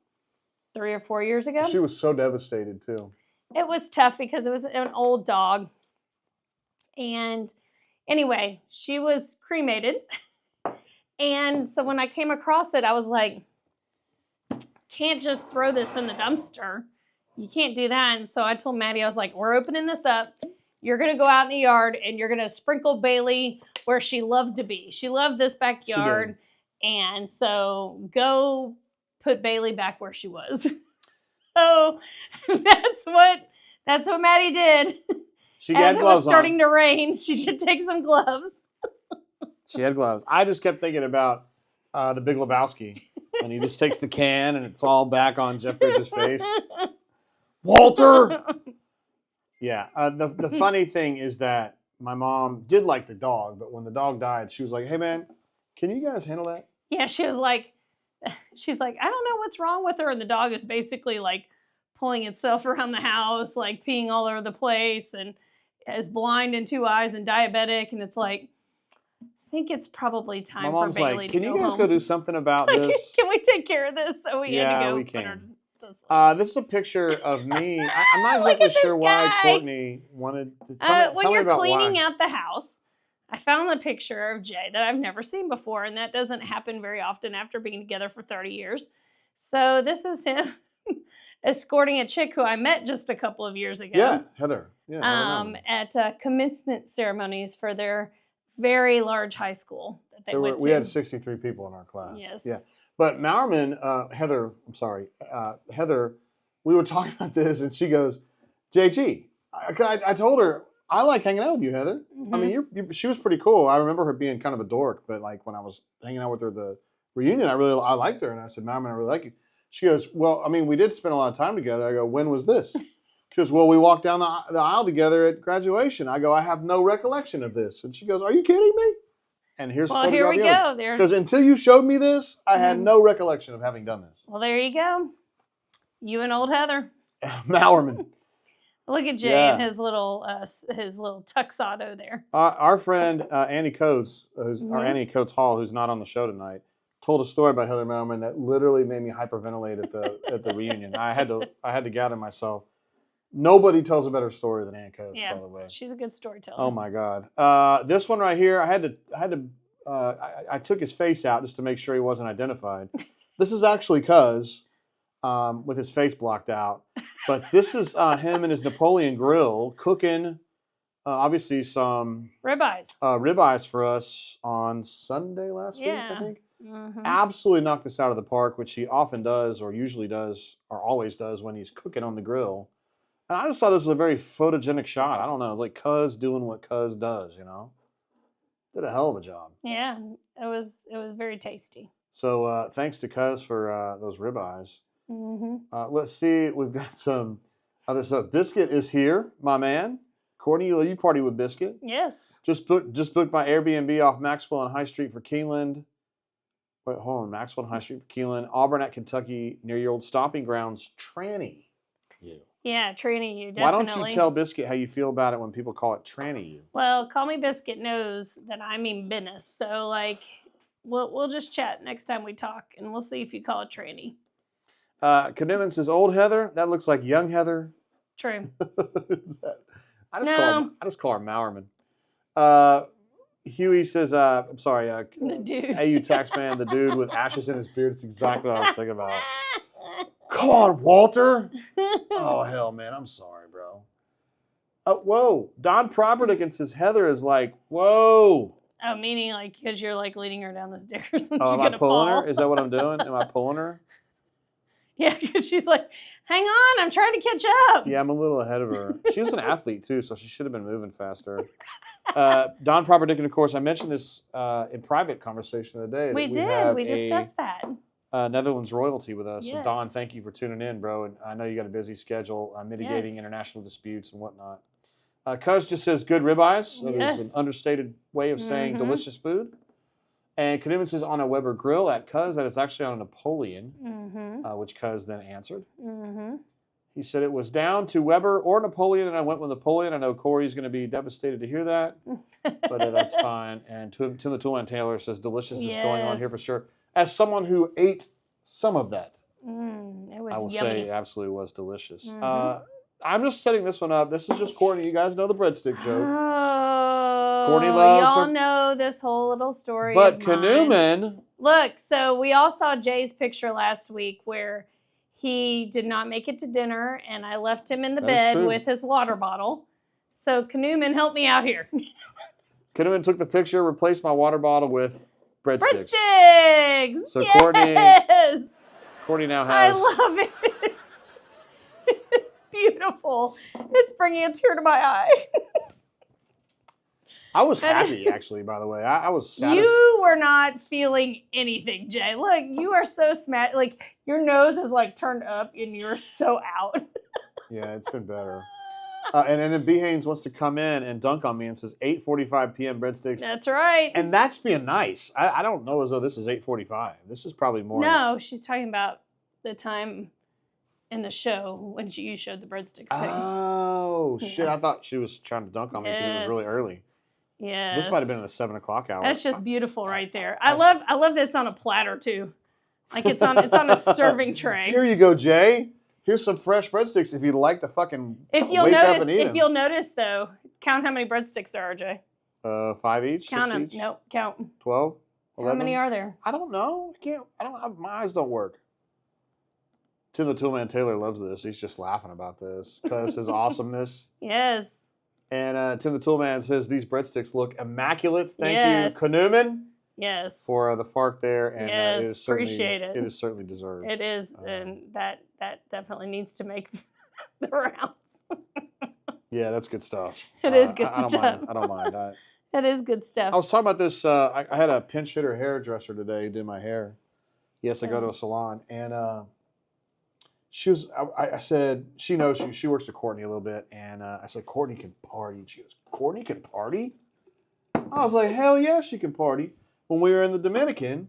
3 or 4 years ago. She was so devastated too. It was tough because it was an old dog. And anyway, she was cremated. And so when I came across it, I was like, can't just throw this in the dumpster. You can't do that. And so I told Maddie, I was like, we're opening this up. You're going to go out in the yard and you're going to sprinkle Bailey where she loved to be. She loved this backyard. And so go put Bailey back where she was. So that's what Maddie did. She had gloves on. As it was starting to rain, she did take some gloves. She had gloves. I just kept thinking about the Big Lebowski. And he just takes the can and it's all back on Jeff Bridges' face. Walter! Yeah. The funny thing is that my mom did like the dog, but when the dog died, she was like, hey, man, can you guys handle that? Yeah, she's like, I don't know what's wrong with her. And the dog is basically like pulling itself around the house, like peeing all over the place and is blind in 2 eyes and diabetic. And it's like, I think it's probably time my for mom's Bailey like, to can go you guys home. go do something about Like, this? Can we take care of this? So we had to go. We put her can. to sleep. This is a picture of me. I'm not Look exactly at this sure why guy. Courtney wanted to tell When me you're about cleaning why. out the house, I found a picture of Jay that I've never seen before, and that doesn't happen very often after being together for 30 years. So this is him escorting a chick who I met just a couple of years ago. Yeah, Heather. Yeah, at commencement ceremonies for their very large high school that they went to. We had 63 people in our class. Yes. Yeah. But Mowerman, Heather, we were talking about this, and she goes, JG, I told her, I like hanging out with you, Heather. I mean, she was pretty cool. I remember her being kind of a dork, but like when I was hanging out with her at the reunion, I liked her. And I said, Mowerman, I really like you. She goes, well, I mean, we did spend a lot of time together. I go, when was this? She goes, well, we walked down the aisle together at graduation. I go, I have no recollection of this. And she goes, are you kidding me? And here's Well, here we go. There's because until you showed me this, I had no recollection of having done this. Well, there you go. You and old Heather. Mallerman. Look at Jay and his little tuxedo there. Our friend Annie Coates, Annie Coates Hall, who's not on the show tonight, told a story about Heather Mallerman that literally made me hyperventilate at the reunion. I had to gather myself. Nobody tells a better story than Ann Coates, by the way. She's a good storyteller. Oh my God! This one right here, I took his face out just to make sure he wasn't identified. This is actually Cuz, with his face blocked out. But this is him and his Napoleon grill cooking, obviously some ribeyes for us on Sunday last week, I think. Absolutely knocked this out of the park, which he often does, or usually does, or always does when he's cooking on the grill. And I just thought this was a very photogenic shot. I don't know. It's like Cuz doing what Cuz does, you know? Did a hell of a job. Yeah, it was very tasty. So thanks to Cuz for those ribeyes. Let's see. We've got some other stuff. Biscuit is here, my man. Courtney, you party with Biscuit? Yes. Just booked my Airbnb off Maxwell on High Street for Keeneland. Wait, hold on. Maxwell on High Street for Keeneland. Auburn at Kentucky, near your old stomping grounds. Tranny you. Yeah, Tranny you, definitely. Why don't you tell Biscuit how you feel about it when people call it Tranny you? Well, Call Me Biscuit knows that I mean business. So, like, we'll just chat next time we talk, and we'll see if you call it Tranny. Condiment says, old Heather? That looks like young Heather. True. I just call her Mallerman. Huey says, I'm sorry, the dude. AU Taxman, the dude with ashes in his beard. It's exactly what I was thinking about. Come on, Walter. Oh, hell, man. I'm sorry, bro. Whoa. Don Properdickens says Heather is like, whoa. Oh, meaning like because you're like leading her down the stairs. And Oh, she's am I pulling fall. her? Is that what I'm doing? Am I pulling her? Yeah, because she's like, hang on, I'm trying to catch up. Yeah, I'm a little ahead of her. She was an athlete, too, so she should have been moving faster. Don Properdickens, of course, I mentioned this in private conversation the other day. We did. We discussed that. Netherlands royalty with us. Yes. And Don, thank you for tuning in, bro. And I know you got a busy schedule, mitigating international disputes and whatnot. Cuz just says good ribeyes. That is an understated way of saying delicious food. And Knudman says on a Weber grill at Cuz that it's actually on a Napoleon, which Cuz then answered. He said it was down to Weber or Napoleon, and I went with Napoleon. I know Corey's going to be devastated to hear that, but that's fine. And Tim the Toolman Taylor says delicious is going on here for sure. As someone who ate some of that, it was I will yummy. say it absolutely was delicious. I'm just setting this one up. This is just Courtney. You guys know the breadstick joke. Oh, Courtney loves y'all her. know this whole little story. But Knudman. Look, so we all saw Jay's picture last week where he did not make it to dinner, and I left him in the bed with his water bottle. So Knudman, help me out here. Knudman took the picture, replaced my water bottle with breadsticks. Breadsticks! So yes! Courtney now has. I love it. It's beautiful. It's bringing a tear to my eye. I was happy, actually, by the way. I was satisfied. You were not feeling anything, Jay. Look, you are so smashed. Like, your nose is, like, turned up, and you're so out. Yeah, it's been better. And then B. Haynes wants to come in and dunk on me and says 8:45 p.m. breadsticks. That's right. And that's being nice. I don't know as though this is 8:45. This is probably more. No, she's talking about the time in the show when you showed the breadsticks thing. Oh, shit. I thought she was trying to dunk on me because it was really early. Yeah. This might have been in the 7 o'clock hour. That's just beautiful right there. I love that it's on a platter too. Like it's on a serving tray. Here you go, Jay. Here's some fresh breadsticks if you'd like to fucking wake up and eat them. If you'll notice though, count how many breadsticks there are, Jay. 5 each. Count 6 them. each? Nope. Count. 12. 11? How many are there? I don't know. I don't have, my eyes don't work. Tim the Toolman Taylor loves this. He's just laughing about this because his awesomeness. Yes. And Tim the Toolman says these breadsticks look immaculate. Thank you, Knudman. Yes. For the FARC there, and it is certainly, appreciate it. It is certainly deserved. It is, and that definitely needs to make the rounds. Yeah, that's good stuff. It is good stuff. I don't mind that. That is good stuff. I was talking about this. I had a pinch hitter hairdresser today do my hair. Yes, I go to a salon, and she was. I said she knows she works with Courtney a little bit, and I said Courtney can party. She goes, Courtney can party. I was like, hell yeah, she can party. When we were in the Dominican,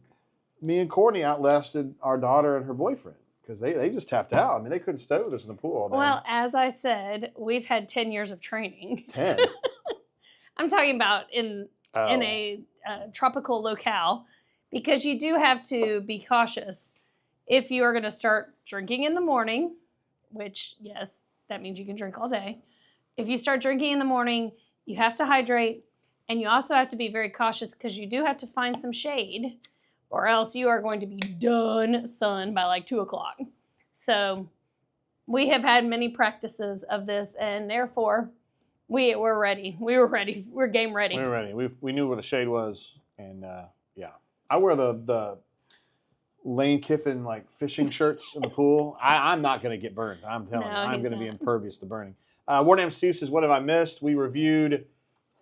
me and Courtney outlasted our daughter and her boyfriend because they just tapped out. I mean, they couldn't stay with us in the pool all day. Well, as I said, we've had 10 years of training. 10? I'm talking about in a tropical locale, because you do have to be cautious if you are going to start drinking in the morning, which, yes, that means you can drink all day. If you start drinking in the morning, you have to hydrate, and you also have to be very cautious because you do have to find some shade, or else you are going to be done sun by like 2 o'clock. So we have had many practices of this, and therefore we're ready. We were ready. We're game ready. We were ready. We knew where the shade was, and yeah. I wear the Lane Kiffin like fishing shirts in the pool. I'm not going to get burned. I'm telling you, I'm going to be impervious to burning. Warnham Steve says, what have I missed? We reviewed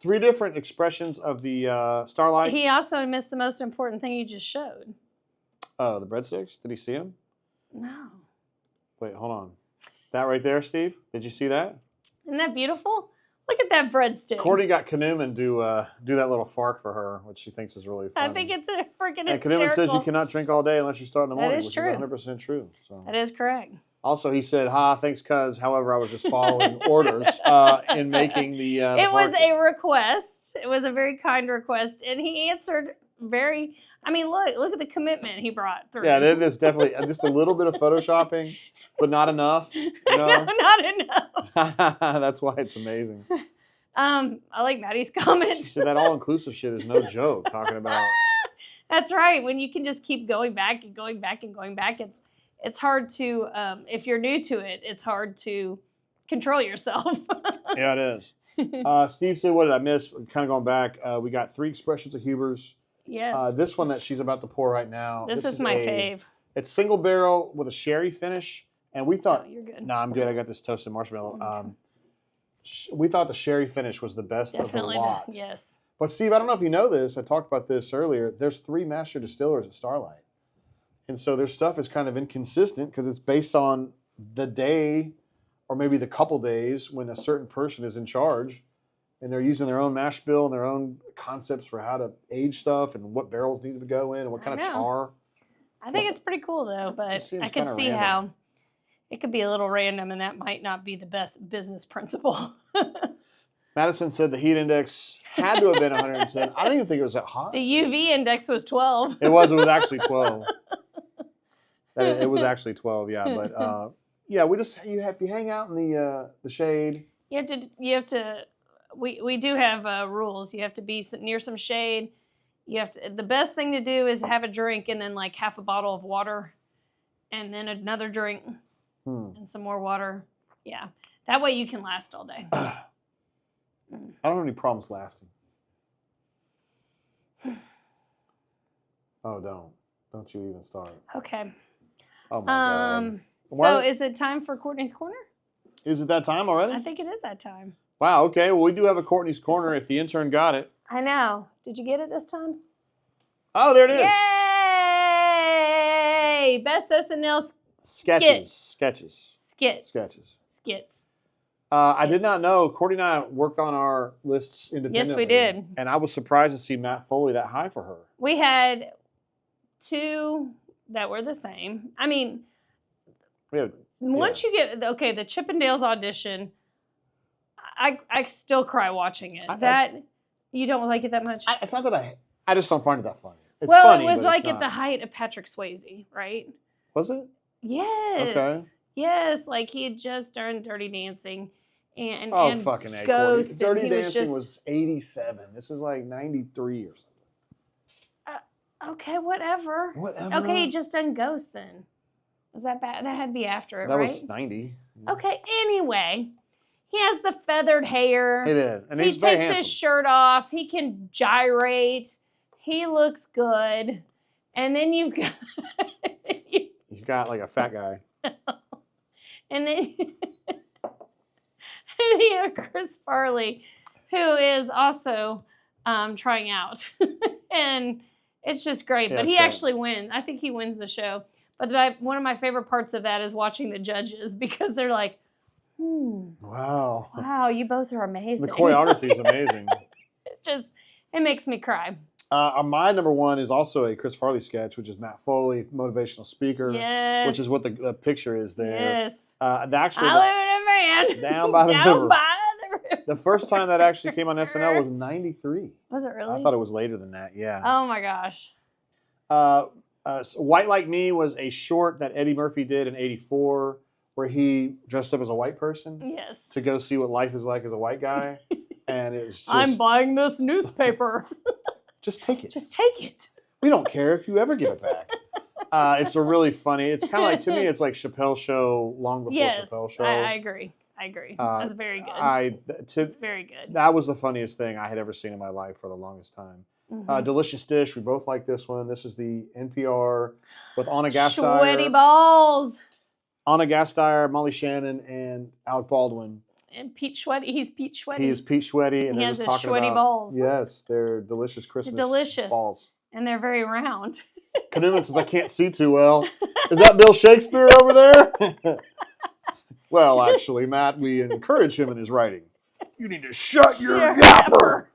3 different expressions of the Starlight. He also missed the most important thing you just showed. Oh, the breadsticks? Did he see them? No. Wait, hold on. That right there, Steve? Did you see that? Isn't that beautiful? Look at that breadstick. Courtney got Kanuman to do that little fark for her, which she thinks is really funny. I think it's a freaking And Kanuman says you cannot drink all day unless you start in the morning, which is 100% true. So. That is correct. Also, he said, thanks, cuz. However, I was just following orders in making the It was a request. It was a very kind request, and he answered very... I mean, look at the commitment he brought through. Yeah, it is definitely just a little bit of photoshopping, but not enough. You know? Not enough. That's why it's amazing. I like Maddie's comment. She said that all-inclusive shit is no joke, talking about... That's right. When you can just keep going back and going back and going back, it's hard to, if you're new to it, it's hard to control yourself. Yeah, it is. Steve said, what did I miss? Kind of going back, we got 3 expressions of Huber's. Yes. This one that she's about to pour right now. This is my fave. It's single barrel with a sherry finish. And we thought, you're good. No, I'm good. I got this toasted marshmallow. We thought the sherry finish was the best of the lot. Yes. But Steve, I don't know if you know this. I talked about this earlier. There's 3 master distillers at Starlight. And so their stuff is kind of inconsistent because it's based on the day or maybe the couple days when a certain person is in charge. And they're using their own mash bill and their own concepts for how to age stuff and what barrels need to go in and what kind of char. I think it's pretty cool, though. But I can see how it could be a little random, and that might not be the best business principle. Madison said the heat index had to have been 110. I don't even think it was that hot. The UV index was 12. It was actually 12. It was actually 12, yeah. But yeah, you hang out in the shade. You have to. We do have rules. You have to be near some shade. You have to. The best thing to do is have a drink and then like half a bottle of water, and then another drink and some more water. Yeah, that way you can last all day. I don't have any problems lasting. Oh, don't you even start. Okay. Oh my God. So is it time for Courtney's Corner? Is it that time already? I think it is that time. Wow, okay. Well, we do have a Courtney's Corner if the intern got it. I know. Did you get it this time? Oh, there it is. Yay! Best SNL Sketches. I did not know. Courtney and I worked on our lists independently. Yes, we did. And I was surprised to see Matt Foley that high for her. We had 2 that were the same. I mean, once you get, the Chippendales audition, I still cry watching it. You don't like it that much? It's not that I just don't find it that funny. It's well, funny, it was but like at the height of Patrick Swayze, right? Was it? Yes. Okay. Yes, like he had just done Dirty Dancing and fucking A, Ghost. Dirty Dancing was 87. This is like 93 or something. Okay, whatever. Okay, he just done Ghost then. Was that bad? That had to be after it, right? That was 90. Okay, anyway. He has the feathered hair. He did. And he takes his shirt off. He can gyrate. He looks good. And then you've got... You've got like a fat guy. And then you have Chris Farley, who is also trying out. And it's just great. Yeah, but he actually wins. I think he wins the show. But one of my favorite parts of that is watching the judges because they're like, Wow, you both are amazing. The choreography is amazing. It makes me cry. My number one is also a Chris Farley sketch, which is Matt Foley, motivational speaker, Yes. which is what the picture is there. Yes. Actually, I live in a van. Down by the river. By the river. The first time that actually came on SNL was in '93. Was it really? I thought it was later than that. Yeah. Oh my gosh. So White Like Me was a short that Eddie Murphy did in '84, where he dressed up as a white person Yes. to go see what life is like as a white guy, and it was just. I'm buying this newspaper. Just take it. Just take it. We don't care if you ever get it back. It's a really funny. It's kind of like, to me, it's like Chappelle Show long before Chappelle Show. I agree. That's very good. It's very good. That was the funniest thing I had ever seen in my life for the longest time. Mm-hmm. Delicious Dish. We both like this one. This is the NPR with Anna Gasteyer. Sweaty balls. Anna Gasteyer, Molly Shannon, and Alec Baldwin. And Pete Sweaty. He's Pete Sweaty. He is Pete Sweaty, and he they're has just his talking sweaty about balls. Yes, they're delicious Christmas balls. And they're very round. Canoeman says, I can't see too well. Is that Bill Shakespeare over there? Well, actually, Matt, we encourage him in his writing. You need to shut your yapper.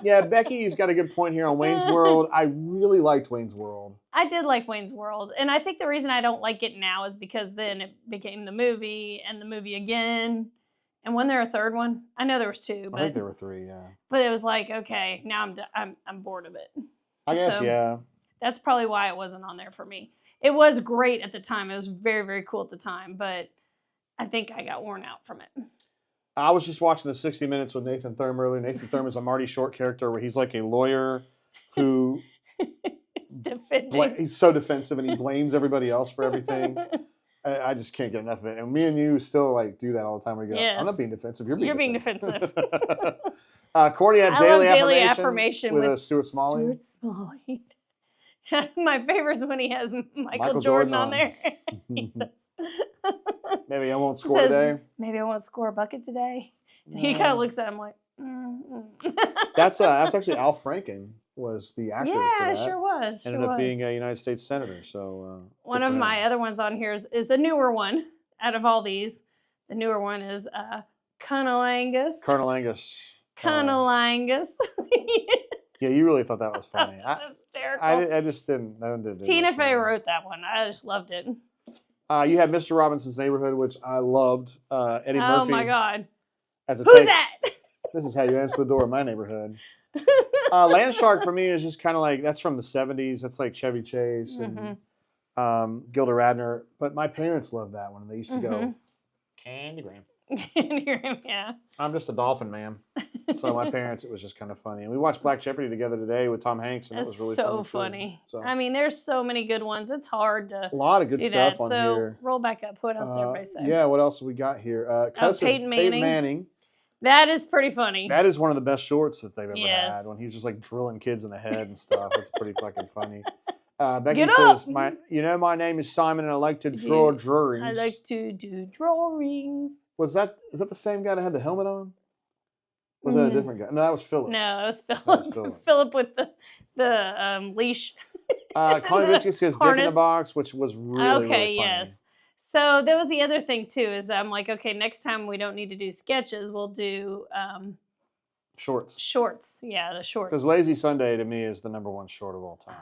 Yeah, Becky's got a good point here on Wayne's World. I really liked Wayne's World. I did like Wayne's World. And I think the reason I don't like it now is because then it became the movie and the movie again. And wasn't there a third one? I know there was two. But, I think there were three, yeah. But it was like, okay, now I'm bored of it. I guess, so, yeah. That's probably why it wasn't on there for me. It was great at the time. It was very, very cool at the time. But I think I got worn out from it. I was just watching the 60 Minutes with Nathan Thurm earlier. Nathan Thurm is a Marty Short character where he's like a lawyer who he's so defensive and he blames everybody else for everything. I just can't get enough of it. And me and you still like do that all the time. We go, yes. I'm not being defensive. You're being defensive. Courtney had daily affirmation with Stuart Smalley. My favorite is when he has Michael Jordan on there. Maybe I won't score today. Maybe I won't score a bucket today. And he kind of looks at him like, That's actually Al Franken was the actor. Yeah, for that. Sure was. Ended up being a United States senator. So one of my other ones on here is a newer one. Out of all these, the newer one is Colonel Angus. Colonel Angus. Colonel Angus. Yeah, you really thought that was funny. Hysterical. I just didn't. That one didn't. Tina Fey wrote that one. I just loved it. You had Mr. Robinson's Neighborhood, which I loved. Eddie Murphy. Oh my God. Who's that? This is how you answer the door in my neighborhood. Land Shark for me is just kind of like, that's from the 70s. That's like Chevy Chase and Gilda Radner. But my parents loved that one. They used to go, Candygram. Candygram, yeah. I'm just a dolphin, man. So my parents, it was just kind of funny. And we watched Black Jeopardy together today with Tom Hanks, and it was really so funny. So. I mean, there's so many good ones. It's hard to a lot of good stuff on here. So roll back up. What else did everybody say? Yeah, what else have we got here? Peyton Manning. That is pretty funny. That is one of the best shorts that they've ever had. When he was just like drilling kids in the head and stuff. It's pretty fucking funny. Becky says, my name is Simon and I like to draw drawings. I like to do drawings. Is that the same guy that had the helmet on? Was that a different guy? No, that was Philip. No, that was Philip. Philip with the leash. Connie Biscuit says Dick in the Box, which was really funny. Yes. So that was the other thing too, is that I'm like, okay, next time we don't need to do sketches, we'll do shorts. Shorts, yeah, the shorts. Because Lazy Sunday to me is the #1 short of all time.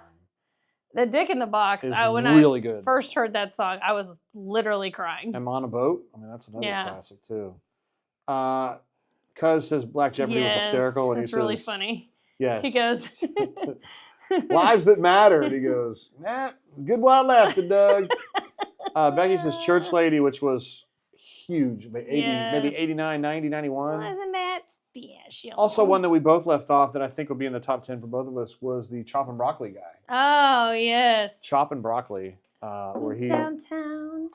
The Dick in the Box. When really I good. First heard that song, I was literally crying. And On a Boat. I mean, that's another classic too. Cuz says Black Jeopardy was hysterical, and he says, really funny. Yes. He goes, lives that matter. And he goes, good while it lasted, Doug. Becky says Church Lady, which was huge, maybe 89, 90, 91. Wasn't that special? Also, one that we both left off that I think would be in the top 10 for both of us was the Chop and Broccoli guy. Oh, yes. Chop and Broccoli, where he downtown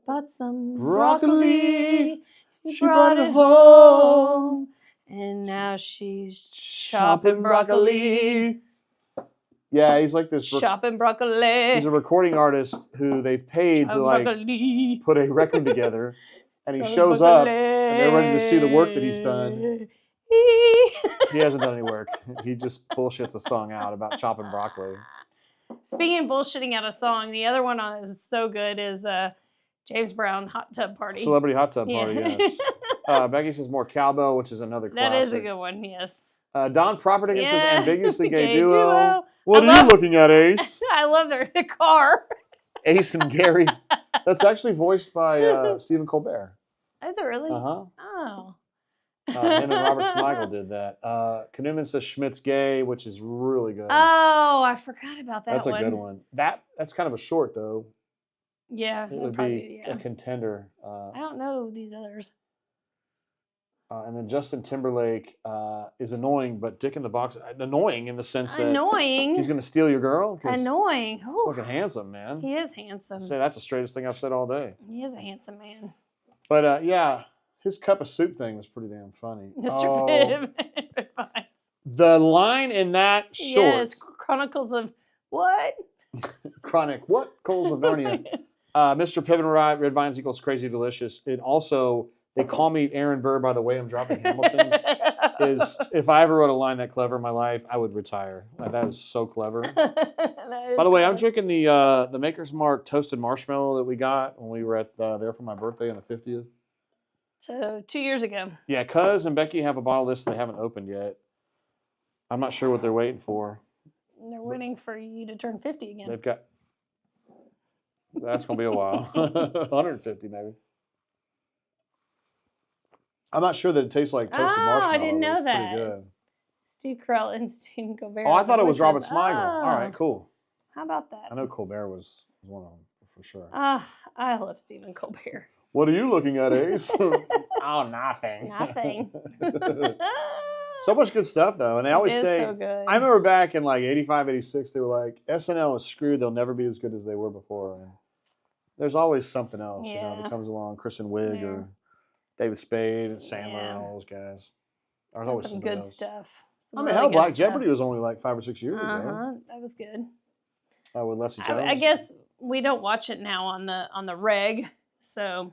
bought some broccoli. She brought it home, and now she's chopping broccoli. Yeah, he's like this. Chopping broccoli. He's a recording artist who they've paid to like put a record together, and he shows up, and they're ready to see the work that he's done. He hasn't done any work. He just bullshits a song out about chopping broccoli. Speaking of bullshitting out a song, the other one is so good is James Brown Hot Tub Party. Celebrity Hot Tub Party, yes. Becky says more Cowbell, which is another classic. That is a good one, yes. Don Properding says ambiguously gay, Gay duo. What are you looking at, Ace? I love the car. Ace and Gary. That's actually voiced by Stephen Colbert. Is it really? Uh-huh. Oh. Him and Robert Smigel did that. Knuman says Schmidt's gay, which is really good. Oh, I forgot about that That's one. a good one. That's kind of a short, though. Yeah. It would be a contender. I don't know these others. And then Justin Timberlake is annoying, but Dick in the Box, annoying in the sense that annoying. he's going to steal your girl. Annoying. He's fucking handsome, man. He is handsome. I'd say that's the straightest thing I've said all day. He is a handsome man. But yeah, his cup of soup thing was pretty damn funny. Mr. Pibb. The line in that short. Yes, Chronicles of what? Chronic. What? Coals of Narnia. Mr. Pibb Red Vines equals crazy delicious. It also, they call me Aaron Burr by the way I'm dropping Hamilton's. Is if I ever wrote a line that clever in my life, I would retire. Like, that is so clever. By the way, I'm drinking the Maker's Mark toasted marshmallow that we got when we were at there for my birthday on the 50th. So 2 years ago. Yeah, Cuz and Becky have a bottle of this they haven't opened yet. I'm not sure what they're waiting for. They're waiting for you to turn 50 again. They've got. That's gonna be a while. 150 maybe. I'm not sure that it tastes like toasted marshmallow. I didn't know it's that. Pretty good. Steve Carell and Stephen Colbert. Oh, I thought it was Robert Smigel. All right, cool. How about that? I know Colbert was one of them for sure. I love Stephen Colbert. What are you looking at, Ace? Oh, nothing. Nothing. So much good stuff, though. And they always say, so good. I remember back in like 85, 86, they were like, SNL is screwed. They'll never be as good as they were before. And there's always something else, you know, that comes along. Kristen Wiig or David Spade and Sandler and all those guys. There's always some good stuff. I mean, hell, Black Jeopardy was only like 5 or 6 years ago. That was good. With Leslie Jones. I guess we don't watch it now on the reg, so.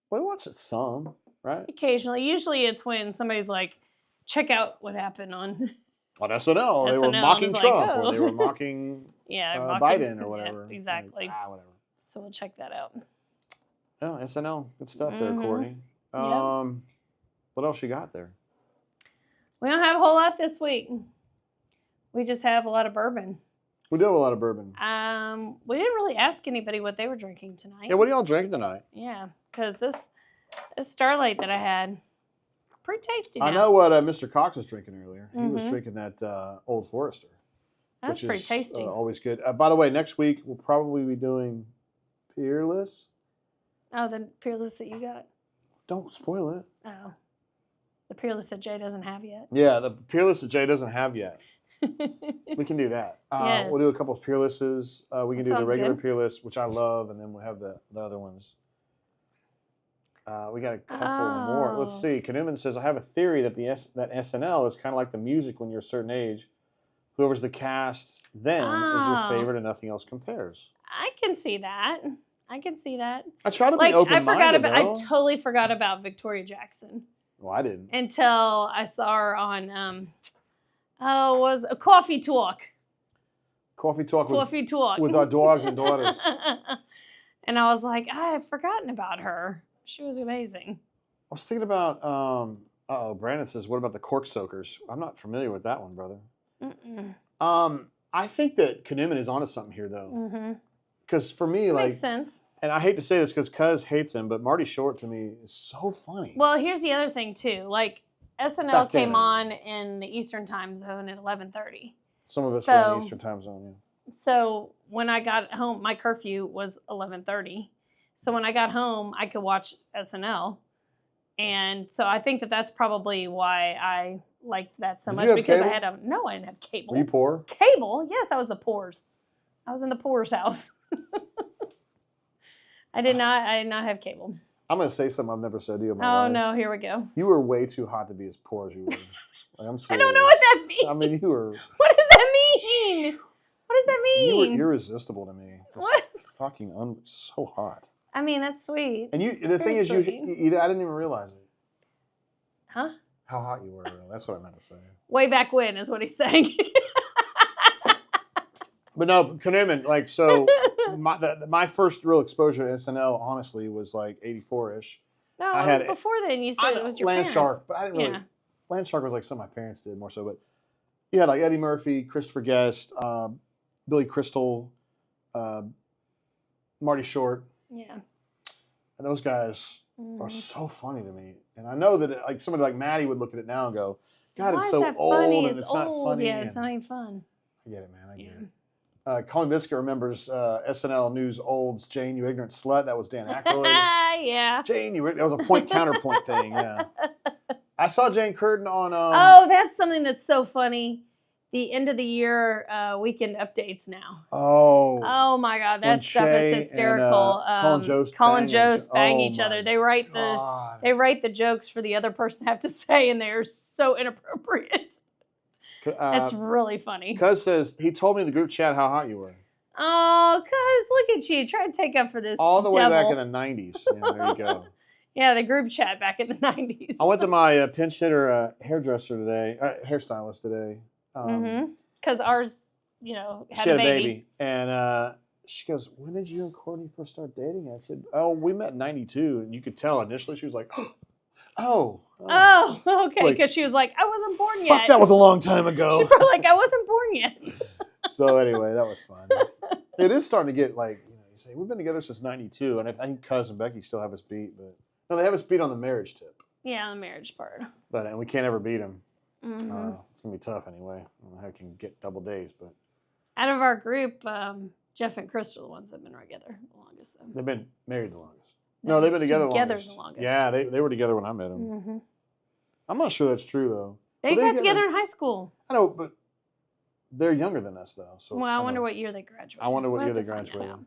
We watch it some, right? Occasionally. Usually it's when somebody's like, check out what happened on SNL. They were mocking Trump or they were mocking Biden or whatever. Yeah, exactly. Like, whatever. So we'll check that out. Oh, SNL. Good stuff there, Courtney. What else you got there? We don't have a whole lot this week. We just have a lot of bourbon. We do have a lot of bourbon. We didn't really ask anybody what they were drinking tonight. Yeah, what are y'all drinking tonight? Yeah, because this Starlight that I had, pretty tasty. I know what Mr. Cox was drinking earlier. He was drinking that Old Forester. That's pretty tasty. Always good. By the way, next week we'll probably be doing Peerless. Oh, the Peerless that you got? Don't spoil it. Oh. The Peerless that Jay doesn't have yet. Yeah, the Peerless that Jay doesn't have yet. We can do that. Yes. We'll do a couple of Peerlesses. We can do the regular good. Peerless, which I love, and then we'll have the other ones. We got a couple more. Let's see. Knuman says, I have a theory that that SNL is kind of like the music when you're a certain age. Whoever's the cast then is your favorite and nothing else compares. I can see that. I try to be open-minded, I totally forgot about Victoria Jackson. Well, I didn't. Until I saw her on, was a Coffee Talk. Coffee Talk Talk. With our dogs and daughters. And I was like, I had forgotten about her. She was amazing. I was thinking about, Brandon says, what about the Cork Soakers? I'm not familiar with that one, brother. I think that Knuman is onto something here, though. Because for me, makes sense. And I hate to say this because Cuz hates him, but Marty Short to me is so funny. Well, here's the other thing, too. Like, SNL came on in the Eastern time zone at 11:30. Some of us were in the Eastern time zone, yeah. So when I got home, my curfew was 11:30. So when I got home, I could watch SNL. And so I think that that's probably why I liked that so much. Because cable? I didn't have cable. Were you poor? Cable? Yes, I was the poor's. I was in the poor's house. I did not have cable. I'm going to say something I've never said to you in my life. Oh, no, here we go. You were way too hot to be as poor as you were. Like, I'm serious. I don't know what that means. I mean, you were... What does that mean? What does that mean? You were irresistible to me. What? Fucking so hot. I mean, that's sweet. And the thing is, I didn't even realize it. Huh? How hot you were. That's what I meant to say. Way back when is what he's saying. But no, Knuman, like, so my first real exposure to SNL, honestly, was like 84-ish. No, it was before then. You said it was your Land parents. Shark, but I didn't really. Land Shark was like something my parents did more so, but you had like Eddie Murphy, Christopher Guest, Billy Crystal, Marty Short. Yeah. And those guys are so funny to me. And I know that like somebody like Maddie would look at it now and go, God, Why it's is so that old funny? and it's not old. funny. Yeah, it's not even fun. I get it, man. I get it. Colin Biscuit remembers SNL News Old's Jane, You Ignorant Slut. That was Dan Aykroyd. Yeah. Jane, that was a point counterpoint thing. Yeah. I saw Jane Curtin on. Oh, that's something that's so funny. The end of the year weekend updates now. Oh my God, that stuff is hysterical. And, Colin Jost bang oh each other. They write the jokes for the other person to have to say, and they're so inappropriate. That's really funny. Cuz says he told me in the group chat how hot you were. Oh, Cuz, look at you trying to take up for this. All the way devil. back in the 90s. Yeah, there you go. Yeah, the group chat back in the 90s. I went to my pinch hitter hairdresser today, hairstylist today. Because ours, you know, had a baby. And she goes, when did you and Courtney first start dating? I said, oh, we met in 92. And you could tell initially she was like, oh, okay. Because she was like, I wasn't born yet. Fuck, that was a long time ago. She was like, I wasn't born yet. So anyway, that was fun. It is starting to get like, you know, you say, we've been together since 92. And I think Cuz and Becky still have us beat. But no, they have us beat on the marriage tip. Yeah, the marriage part. But and we can't ever beat them. It's going to be tough anyway. I don't know how you can get double days. But out of our group, Jeff and Chris are the ones that have been together the longest. They've been married the longest. No, they've been together the longest. Yeah, they were together when I met them. I'm not sure that's true, though. They got together in high school. I know, but they're younger than us, though. So well, I wonder what year they graduated. I wonder what year they graduated.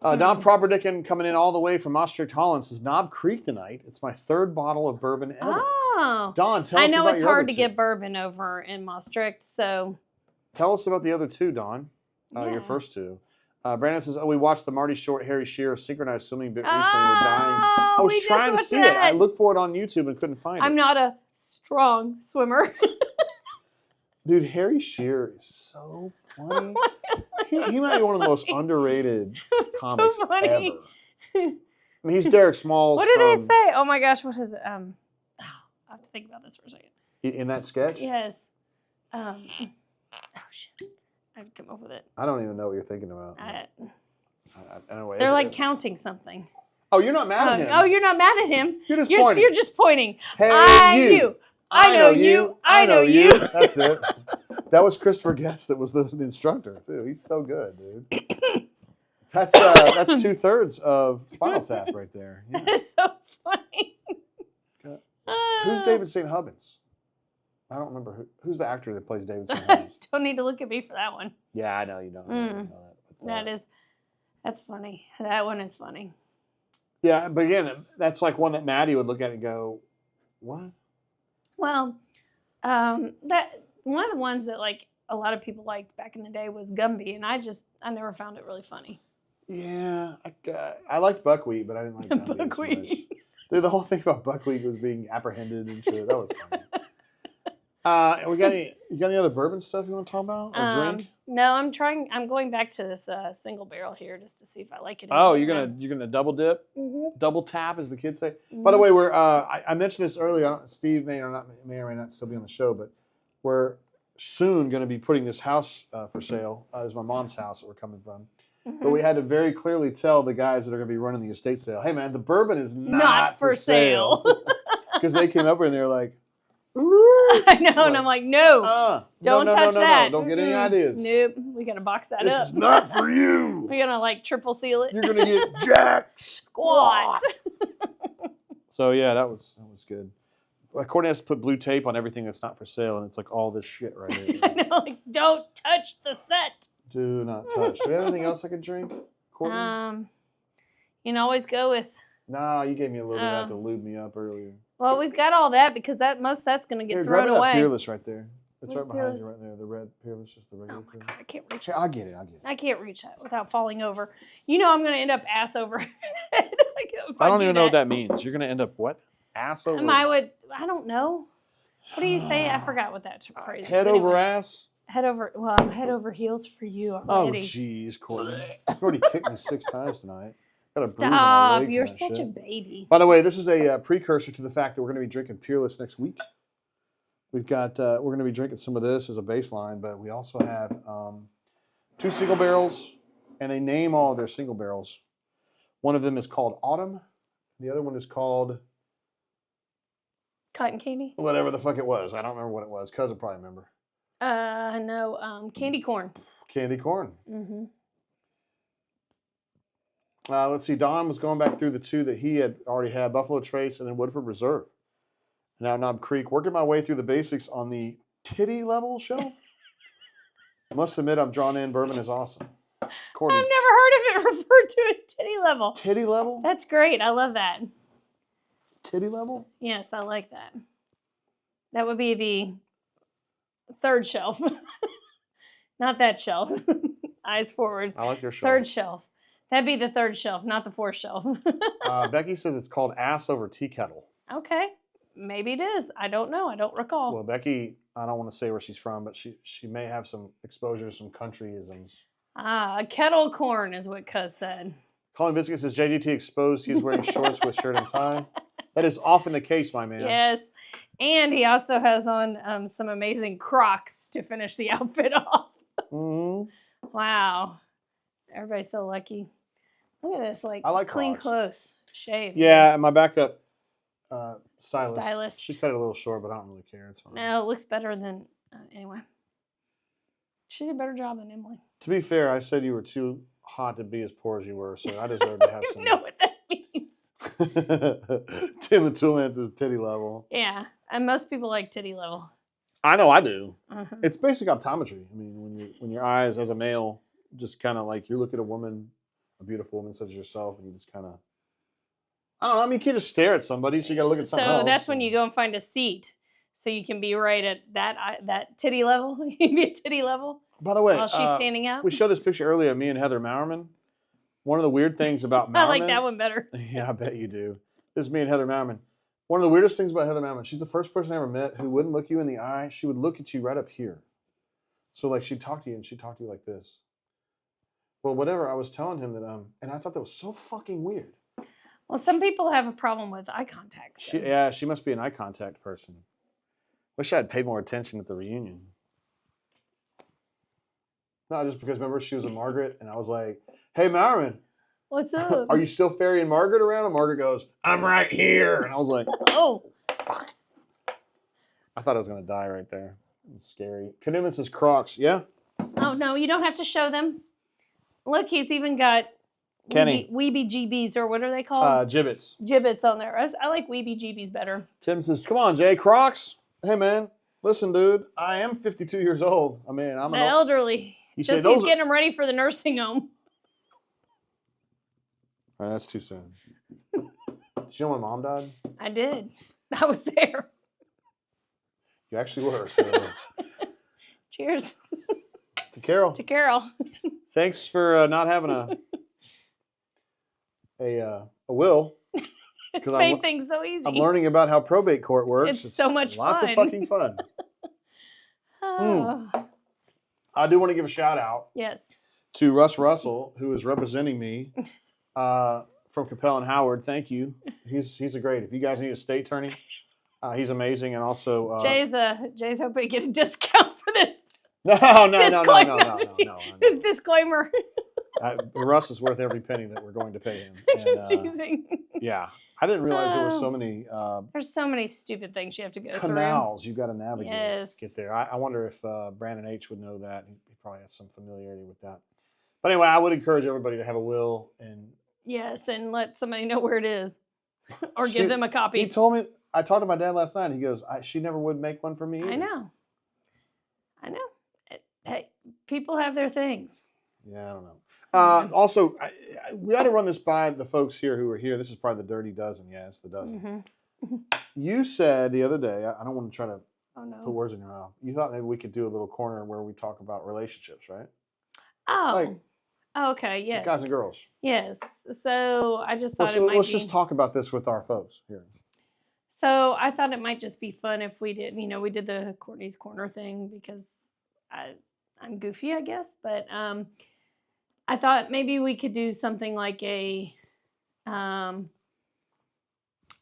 Don Properdicken coming in all the way from Maastricht, Holland says, Knob Creek tonight. It's my third bottle of bourbon ever. Oh. Don, tell us about your other two. I know it's hard to get bourbon over in Maastricht, so. Tell us about the other two, Don. Your first two. Brandon says, we watched the Marty Short, Harry Shearer synchronized swimming bit recently. We're dying. I was trying to see it. I looked for it on YouTube and couldn't find it. I'm not a strong swimmer. Dude, Harry Shearer is so funny. He might be one of the most underrated comics ever. I mean, he's Derek Smalls. What do they say? Oh my gosh, what is it? I have to think about this for a second. In that sketch? Yes. Oh shit. I've come up with it. I don't even know what you're thinking about. Anyway, they're like counting something. Oh, you're not mad at him. Oh, you're not mad at him. You're just pointing. You're just pointing. Hey, you. I know you. I know you. That's it. That was Christopher Guest that was the instructor, too. He's so good, dude. That's 2/3 of Spinal Tap right there. Yeah. It's so funny. Who's David St. Hubbins? I don't remember. Who's the actor that plays David St. Hubbins? Don't need to look at me for that one. Yeah, I know you don't. Know that. That's funny. That one is funny. Yeah, but again, that's like one that Maddie would look at and go, what? Well, that one of the ones that like a lot of people liked back in the day was Gumby, and I never found it really funny. Yeah, I liked Buckwheat, but I didn't like Gumby Buckwheat. as much. Dude, the whole thing about Buckwheat was being apprehended and shit. That was funny. You got any other bourbon stuff you want to talk about or drink? No, I'm going back to this single barrel here just to see if I like it. Oh, you're gonna double dip, double tap, as the kids say. By the way, we're I mentioned this earlier. Steve may or may not still be on the show, but we're soon going to be putting this house for sale. It's my mom's house that we're coming from. But we had to very clearly tell the guys that are going to be running the estate sale, hey man, the bourbon is not for sale. Because they came up here and they were like, I know, and I'm like, no, don't touch that. Don't get any ideas. Nope, we gotta box that up. This is not for you. We're gonna like triple seal it. You're gonna get Jack Squat. So yeah, that was good. Courtney has to put blue tape on everything that's not for sale, and it's like all this shit right here. I know, like don't touch the set. Do not touch. Do we have anything else I can drink, Courtney? You can always go with. Nah, you gave me a little bit to lube me up earlier. Well, we've got all that because most of that's going to get thrown away. Grab me that Peerless right there. It's right behind you right there. The red Peerless, just the regular. Oh my God, I can't reach it. I'll get it. I can't reach that without falling over. You know I'm going to end up ass over head. I don't even know what that means. You're going to end up what? Ass over? I don't know. What do you say? I forgot what that crazy head over ass? Head over, well, I'm head over heels for you already. Oh, jeez, Courtney. You've already kicked me 6 times tonight. Got a bruise on my leg. You're such a baby. By the way, this is a precursor to the fact that we're going to be drinking Peerless next week. We've got, we're going to be drinking some of this as a baseline, but we also have 2 single barrels, and they name all their single barrels. One of them is called Autumn. The other one is called Cotton candy? whatever the fuck it was. I don't remember what it was. Cuz will probably remember. No, candy corn. Candy corn. Mm-hmm. Let's see. Don was going back through the 2 that he had already had, Buffalo Trace and then Woodford Reserve. Now Knob Creek. Working my way through the basics on the titty level shelf. I must admit, I'm drawn in. Bourbon is awesome. Courtney, I've never heard of it referred to as titty level. titty level? That's great. I love that. Titty level? Yes, I like that. That would be the 3rd shelf. Not that shelf. Eyes forward. I like your shelf. 3rd shelf. That'd be the 3rd shelf, not the 4th shelf. Becky says it's called Ass Over Tea Kettle. Okay. Maybe it is. I don't know. I don't recall. Well, Becky, I don't want to say where she's from, but she may have some exposure to some countryisms. Kettle corn is what Cuz said. Colin Biscuit says JGT exposed. He's wearing shorts with shirt and tie. That is often the case, my man. Yes. And he also has on some amazing Crocs to finish the outfit off. Mm-hmm. Wow. Everybody's so lucky. Look at this, like, I like clean Crocs. clothes. Shave. Yeah, and my backup stylist. She cut it a little short, but I don't really care. It's fine. No, it looks better than, anyway. She did a better job than Emily. To be fair, I said you were too hot to be as poor as you were, so I deserve to have I some. don't know what that means. Tim the Toolman says titty level. Yeah, and most people like titty level. I know I do. Uh-huh. It's basic optometry. I mean, when your eyes as a male just kind of like you look at a woman, a beautiful woman such as yourself, and you just kind of, I don't know. I mean, you can't just stare at somebody, so you got to look at something else. So that's when you go and find a seat, so you can be right at that titty level. You can be at titty level. By the way, while she's standing up. we showed this picture earlier of me and Heather Mowerman. One of the weird things about Mowerman. I like that one better. Yeah, I bet you do. This is me and Heather Mowerman. One of the weirdest things about Heather Mowerman, she's the first person I ever met who wouldn't look you in the eye. She would look at you right up here. So like she'd talk to you and she'd talk to you like this. Well, whatever, I was telling him that, and I thought that was so fucking weird. Well, some people have a problem with eye contact. So. She must be an eye contact person. Wish I had paid more attention at the reunion. No, just because remember she was a Margaret, and I was like, "Hey, Mowerman, What's up? are you still ferrying Margaret around?" And Margaret goes, "I'm right here," and I was like, Oh, fuck. I thought I was gonna die right there. It's scary. Canoeman says Crocs. Yeah. oh no, you don't have to show them. Look, he's even got Kenny. Weeby GBs, or what are they called? Gibbets. Gibbets on there. I like Weeby GBs better. Tim says, "Come on, Jay, Crocs." Hey, man, listen, dude. I am 52 years old. I mean, I'm The an elderly. You Just say those he's getting them ready for the nursing home. All right, that's too soon. Did you know my mom died? I did. I was there. You actually were. So. Cheers To Carol. to Carol. Thanks for not having a will. It's 'Cause made things so easy. I'm learning about how probate court works. It's so much lots fun. of fucking fun. Oh. I do want to give a shout out Yes. to Russ Russell, who is representing me from Capel and Howard. Thank you. He's a great. If you guys need a state attorney, he's amazing. And also Jay's hoping to get a discount for this. no. This disclaimer. Russ is worth every penny that we're going to pay him. And, Just teasing. yeah, I didn't realize there were so many There's so many stupid things you have to go canals you've got to navigate Yes. to get there. I wonder if Brandon H would know that. He probably has some familiarity with that. But anyway, I would encourage everybody to have a will and Yes, and let somebody know where it is, or give them a copy. He told me. I talked to my dad last night. He goes, "She never would make one for me either." I know. Hey, people have their things. Yeah, I don't know. Also, we got to run this by the folks here who are here. This is probably the dirty dozen. Yeah, it's the dozen. Mm-hmm. You said the other day, I don't want to try to put Oh words in your mouth. You thought maybe we could do a little corner where we talk about relationships, right? no. Like, Okay. Yes. guys and girls. Yes. So I just thought Let's just talk about this with our folks here. So I thought it might just be fun if we did, we did the Courtney's Corner thing because I'm goofy, I guess. But I thought maybe we could do something like I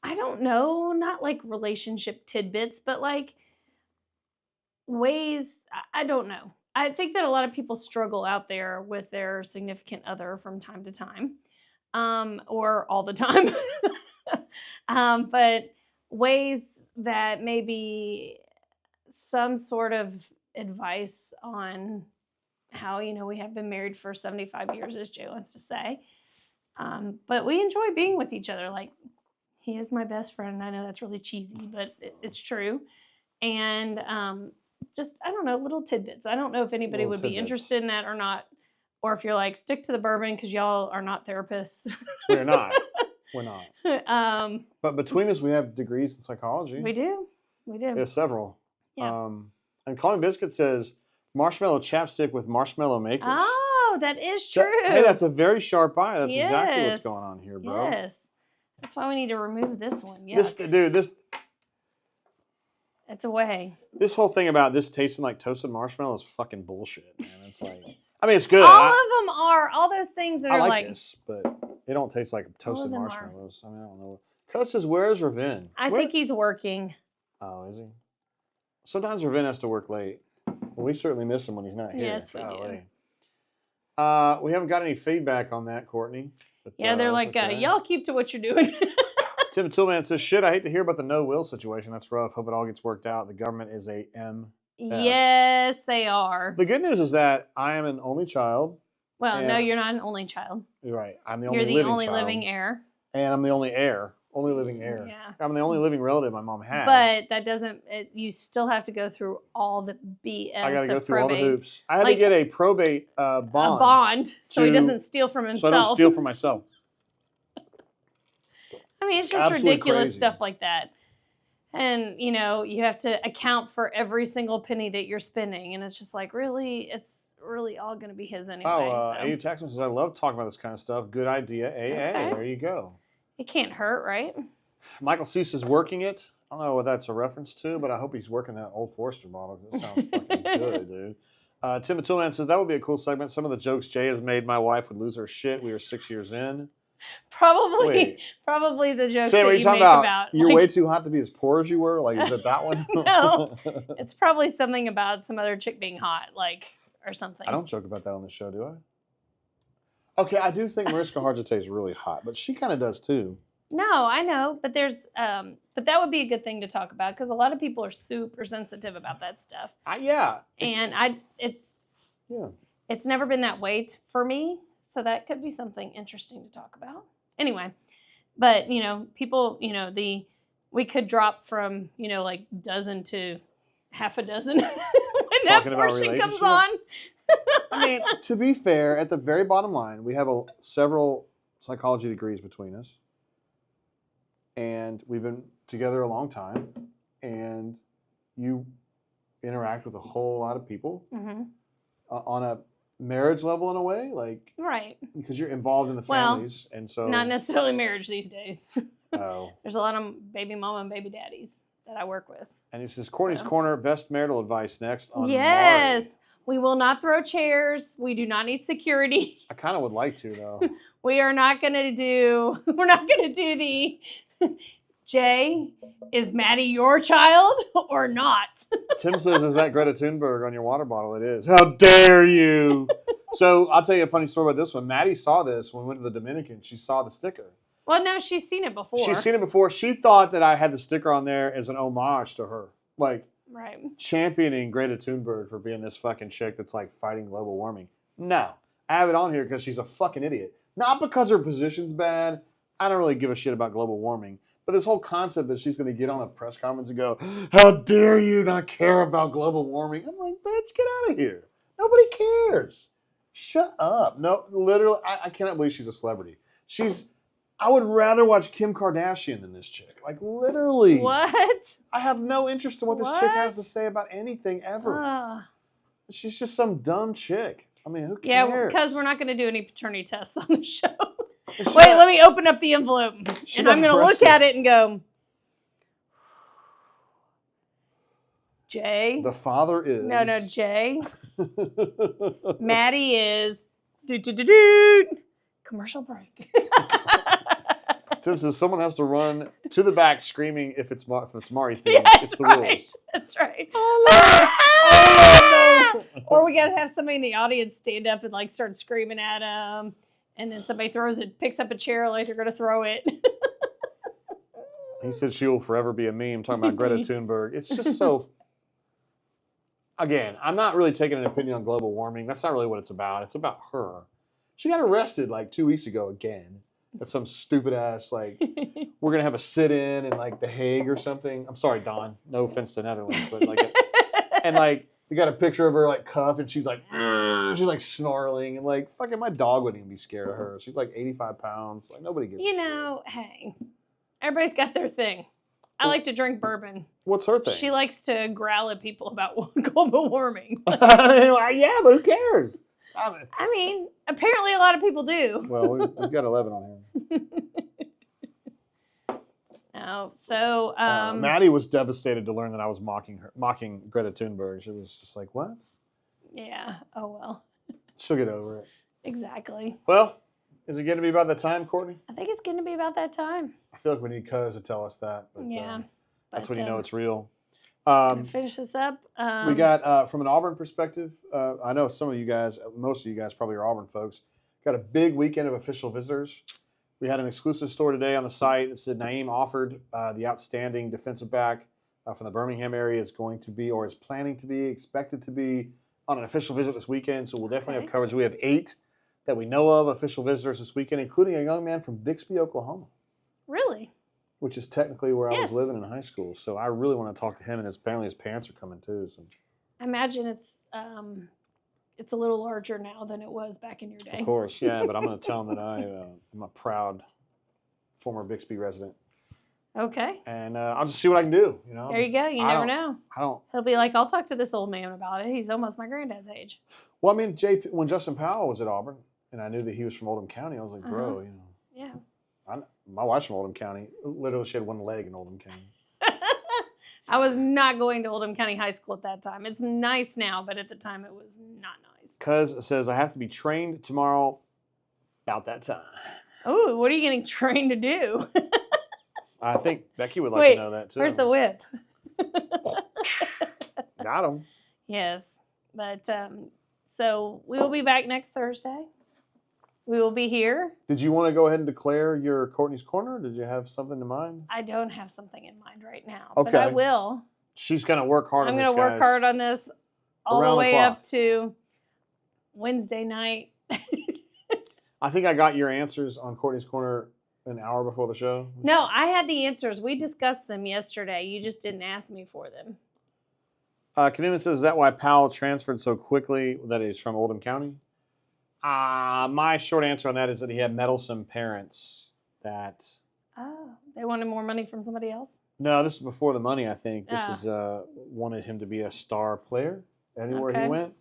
don't know, not like relationship tidbits, but like ways, I don't know. I think that a lot of people struggle out there with their significant other from time to time, or all the time. But ways that maybe some sort of advice on how, we have been married for 75 years, as Jay wants to say. But we enjoy being with each other. Like, he is my best friend. And I know that's really cheesy, but it's true. And just, I don't know, little tidbits. I don't know if anybody would be interested in that or not. Or if you're like, stick to the bourbon because y'all are not therapists. We're not. We're not. But between us, we have degrees in psychology. We do. There's several. Yeah. And Colin Biscuit says, marshmallow chapstick with marshmallow makers. Oh, that is true. Hey, that's a very sharp eye. That's exactly what's going on here, bro. Yes. That's why we need to remove this one. Yeah. It's a way. This whole thing about this tasting like toasted marshmallow is fucking bullshit, man. It's like, I mean, it's good. All of them are. All those things that I are like this, but they don't taste like toasted marshmallows. I mean, I don't know. Cuz says, where's Ravin? I think he's working. Oh, is he? Sometimes Ravin has to work late. Well, we certainly miss him when he's not here. Yes, we do. We haven't got any feedback on that, Courtney. But, yeah, they're like, okay. Y'all keep to what you're doing. Tim Toolman says, shit, I hate to hear about the no-will situation. That's rough. Hope it all gets worked out. The government is a M. Yes, they are. The good news is that I am an only child. Well, no, you're not an only child. You're right. I'm the only living child. You're the only living heir. And I'm the only heir. Only living heir. Yeah. I'm the only living relative my mom had. But that doesn't, you still have to go through all the BS. I got to go through probate. all the hoops. I had to get a probate bond. A bond, so he doesn't steal from himself. So I don't steal from myself. I mean, it's just ridiculous stuff like that. And, you have to account for every single penny that you're spending. And it's just like, really, it's really all going to be his anyway. Oh, AU Texas says, I love talking about this kind of stuff. Good idea, AA. Okay. There you go. It can't hurt, right? Michael Cease is working it. I don't know what that's a reference to, but I hope he's working that Old Forester bottle. That sounds fucking good, dude. Tim Toolman says, that would be a cool segment. Some of the jokes Jay has made, my wife would lose her shit. We are 6 years in. Probably the jokes Sam, that you make about you're way too hot to be as poor as you were. Like, is it that one? No, it's probably something about some other chick being hot, like, or something. I don't joke about that on the show, do I? Okay, I do think Mariska Hargitay is really hot, but she kind of does too. No, I know, but there's, but that would be a good thing to talk about because a lot of people are super sensitive about that stuff. Yeah. And it's never been that way for me. So that could be something interesting to talk about. Anyway, but, people, we could drop from, like dozen to half a dozen when that portion comes on. I mean, to be fair, at the very bottom line, we have several psychology degrees between us. And we've been together a long time. And you interact with a whole lot of people on a marriage level in a way, like right, because you're involved in the families, and so not necessarily marriage these days. Oh, there's a lot of baby mama and baby daddies that I work with. And this is Courtney's Corner, best marital advice next on Yes, Mari. We will not throw chairs. We do not need security. I kind of would like to though. We're not gonna do the Jay, is Maddie your child or not? Tim says, is that Greta Thunberg on your water bottle? It is. How dare you? So I'll tell you a funny story about this one. Maddie saw this when we went to the Dominican. She saw the sticker. Well, no, she's seen it before. She's seen it before. She thought that I had the sticker on there as an homage to her. Like, right, championing Greta Thunberg for being this fucking chick that's like fighting global warming. No. I have it on here because she's a fucking idiot. Not because her position's bad. I don't really give a shit about global warming. But this whole concept that she's going to get on a press conference and go, how dare you not care about global warming? I'm like, bitch, get out of here. Nobody cares. Shut up. No, literally, I cannot believe she's a celebrity. I would rather watch Kim Kardashian than this chick. Like, literally. What? I have no interest in what this chick has to say about anything ever. She's just some dumb chick. I mean, who cares? Yeah, because we're not going to do any paternity tests on the show. Wait, let me open up the envelope. And I'm going to look at it and go, Jay. The father is. No, Jay. Maddie is. Commercial break. Tim says someone has to run to the back screaming if it's Mari thing. Yeah, it's the right. rules. That's right. Oh, no. Or we gotta have somebody in the audience stand up and like start screaming at them, and then somebody picks up a chair like they're gonna throw it. He said she will forever be a meme. Talking about Greta Thunberg. It's just so. Again, I'm not really taking an opinion on global warming. That's not really what it's about. It's about her. She got arrested like 2 weeks ago again. That's some stupid ass like we're gonna have a sit-in in like The Hague or something. I'm sorry, Don. No offense to Netherlands, but like, and like we got a picture of her like cuffed, and she's like snarling, and like fucking my dog wouldn't even be scared of her. She's like 85 pounds. Like nobody gives. You a know, hey, everybody's got their thing. I like to drink bourbon. What's her thing? She likes to growl at people about global warming. Yeah, but who cares? I mean, apparently a lot of people do. Well, we've got 11 on here. Oh, so Maddie was devastated to learn that I was mocking Greta Thunberg. She was just like, "What?" Yeah. Oh well. She'll get over it. Exactly. Well, is it going to be about that time, Courtney? I think it's going to be about that time. I feel like we need Cuz to tell us that. But, Yeah. That's when you know it's real. Finish this up. We got, from an Auburn perspective, I know some of you guys, most of you guys probably are Auburn folks, got a big weekend of official visitors. We had an exclusive story today on the site that said Naeem Offord, the outstanding defensive back from the Birmingham area, is going to be, or is planning to be, expected to be on an official visit this weekend. So we'll definitely have coverage. We have 8 that we know of official visitors this weekend, including a young man from Bixby, Oklahoma. Really? Which is technically where I was living in high school. So I really want to talk to him, and apparently his parents are coming too. So I imagine it's a little larger now than it was back in your day. Of course, yeah, but I'm going to tell him that I'm a proud former Bixby resident. Okay. And I'll just see what I can do. You know, there you go. You never know. I don't. He'll be like, I'll talk to this old man about it. He's almost my granddad's age. Well, I mean, when Justin Powell was at Auburn, and I knew that he was from Oldham County, I was like, bro, you know. Yeah. My wife's from Oldham County. Literally, she had one leg in Oldham County. I was not going to Oldham County High School at that time. It's nice now, but at the time it was not nice. Cuz says I have to be trained tomorrow about that time. Oh, what are you getting trained to do? I think Becky would like to know that too. Where's the whip? Got him. Yes, but so we will be back next Thursday. We will be here. Did you want to go ahead and declare your Courtney's Corner? Did you have something in mind? I don't have something in mind right now, okay. but I will. She's going to work hard on this, I'm going to work hard on this all the way up to Wednesday night. I think I got your answers on Courtney's Corner an hour before the show. No, I had the answers. We discussed them yesterday. You just didn't ask me for them. Kanuman says, is that why Powell transferred so quickly, that he's from Oldham County? My short answer on that is that he had meddlesome parents that... Oh, they wanted more money from somebody else? No, this is before the money, I think. This is wanted him to be a star player anywhere he went.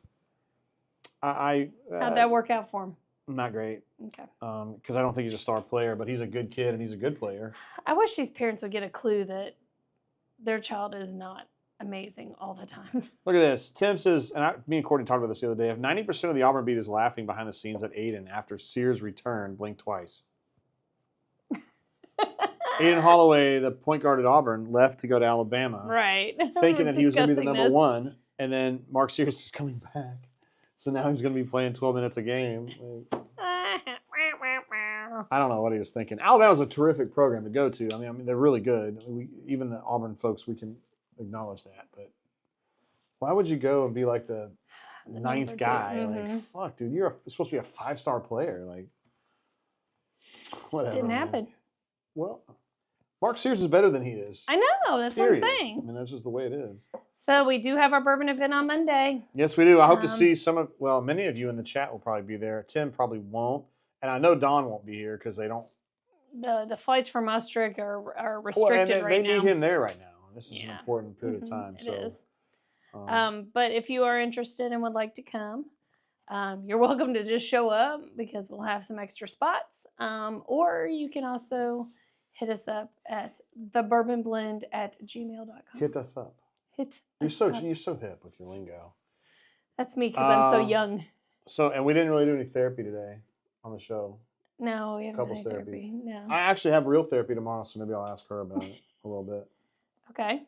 How'd that work out for him? Not great. Okay. Because I don't think he's a star player, but he's a good kid and he's a good player. I wish these parents would get a clue that their child is not amazing all the time. Look at this. Tim says, and me and Courtney talked about this the other day, if 90% of the Auburn beat is laughing behind the scenes at Aiden after Sears' return, blink twice. Aiden Holloway, the point guard at Auburn, left to go to Alabama. Right. Thinking that he was going to be the number one, and then Mark Sears is coming back. So now he's going to be playing 12 minutes a game. I don't know what he was thinking. Alabama's a terrific program to go to. I mean they're really good. Even the Auburn folks, we can acknowledge that. But why would you go and be like the ninth guy? Mm-hmm. Like, fuck, dude, you're supposed to be a 5-star player. Like, whatever. It didn't happen. Well, Mark Sears is better than he is. I know. That's what I'm saying. I mean, that's just the way it is. So we do have our bourbon event on Monday. Yes, we do. I hope to see many of you in the chat will probably be there. Tim probably won't. And I know Don won't be here because they don't. The flights from Maastricht are restricted right now. They need him there right now. This is an important period of time. It is. But if you are interested and would like to come, you're welcome to just show up because we'll have some extra spots. Or you can also hit us up at thebourbonblend@gmail.com. Hit us up. You're so hip with your lingo. That's me because I'm so young. And we didn't really do any therapy today on the show. No, we haven't Couples had any therapy. therapy. No. I actually have real therapy tomorrow, so maybe I'll ask her about it a little bit. Okay.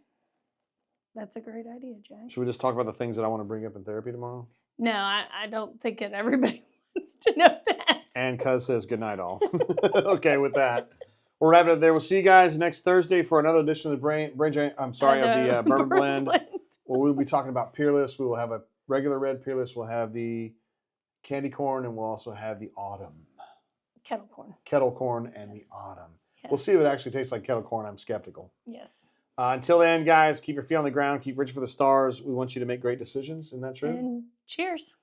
That's a great idea, Jay. Should we just talk about the things that I want to bring up in therapy tomorrow? No, I don't think that everybody wants to know that. And Cuz says good night all. Okay, with that, we're wrapping up there. We'll see you guys next Thursday for another edition of the of the Bourbon Blend. Well, we'll be talking about Peerless. We will have a regular red Peerless. We'll have the candy corn, and we'll also have the autumn. Kettle corn and the autumn. Yes. We'll see if it actually tastes like kettle corn. I'm skeptical. Yes. Until then, guys, keep your feet on the ground. Keep reaching for the stars. We want you to make great decisions. Isn't that true? And cheers.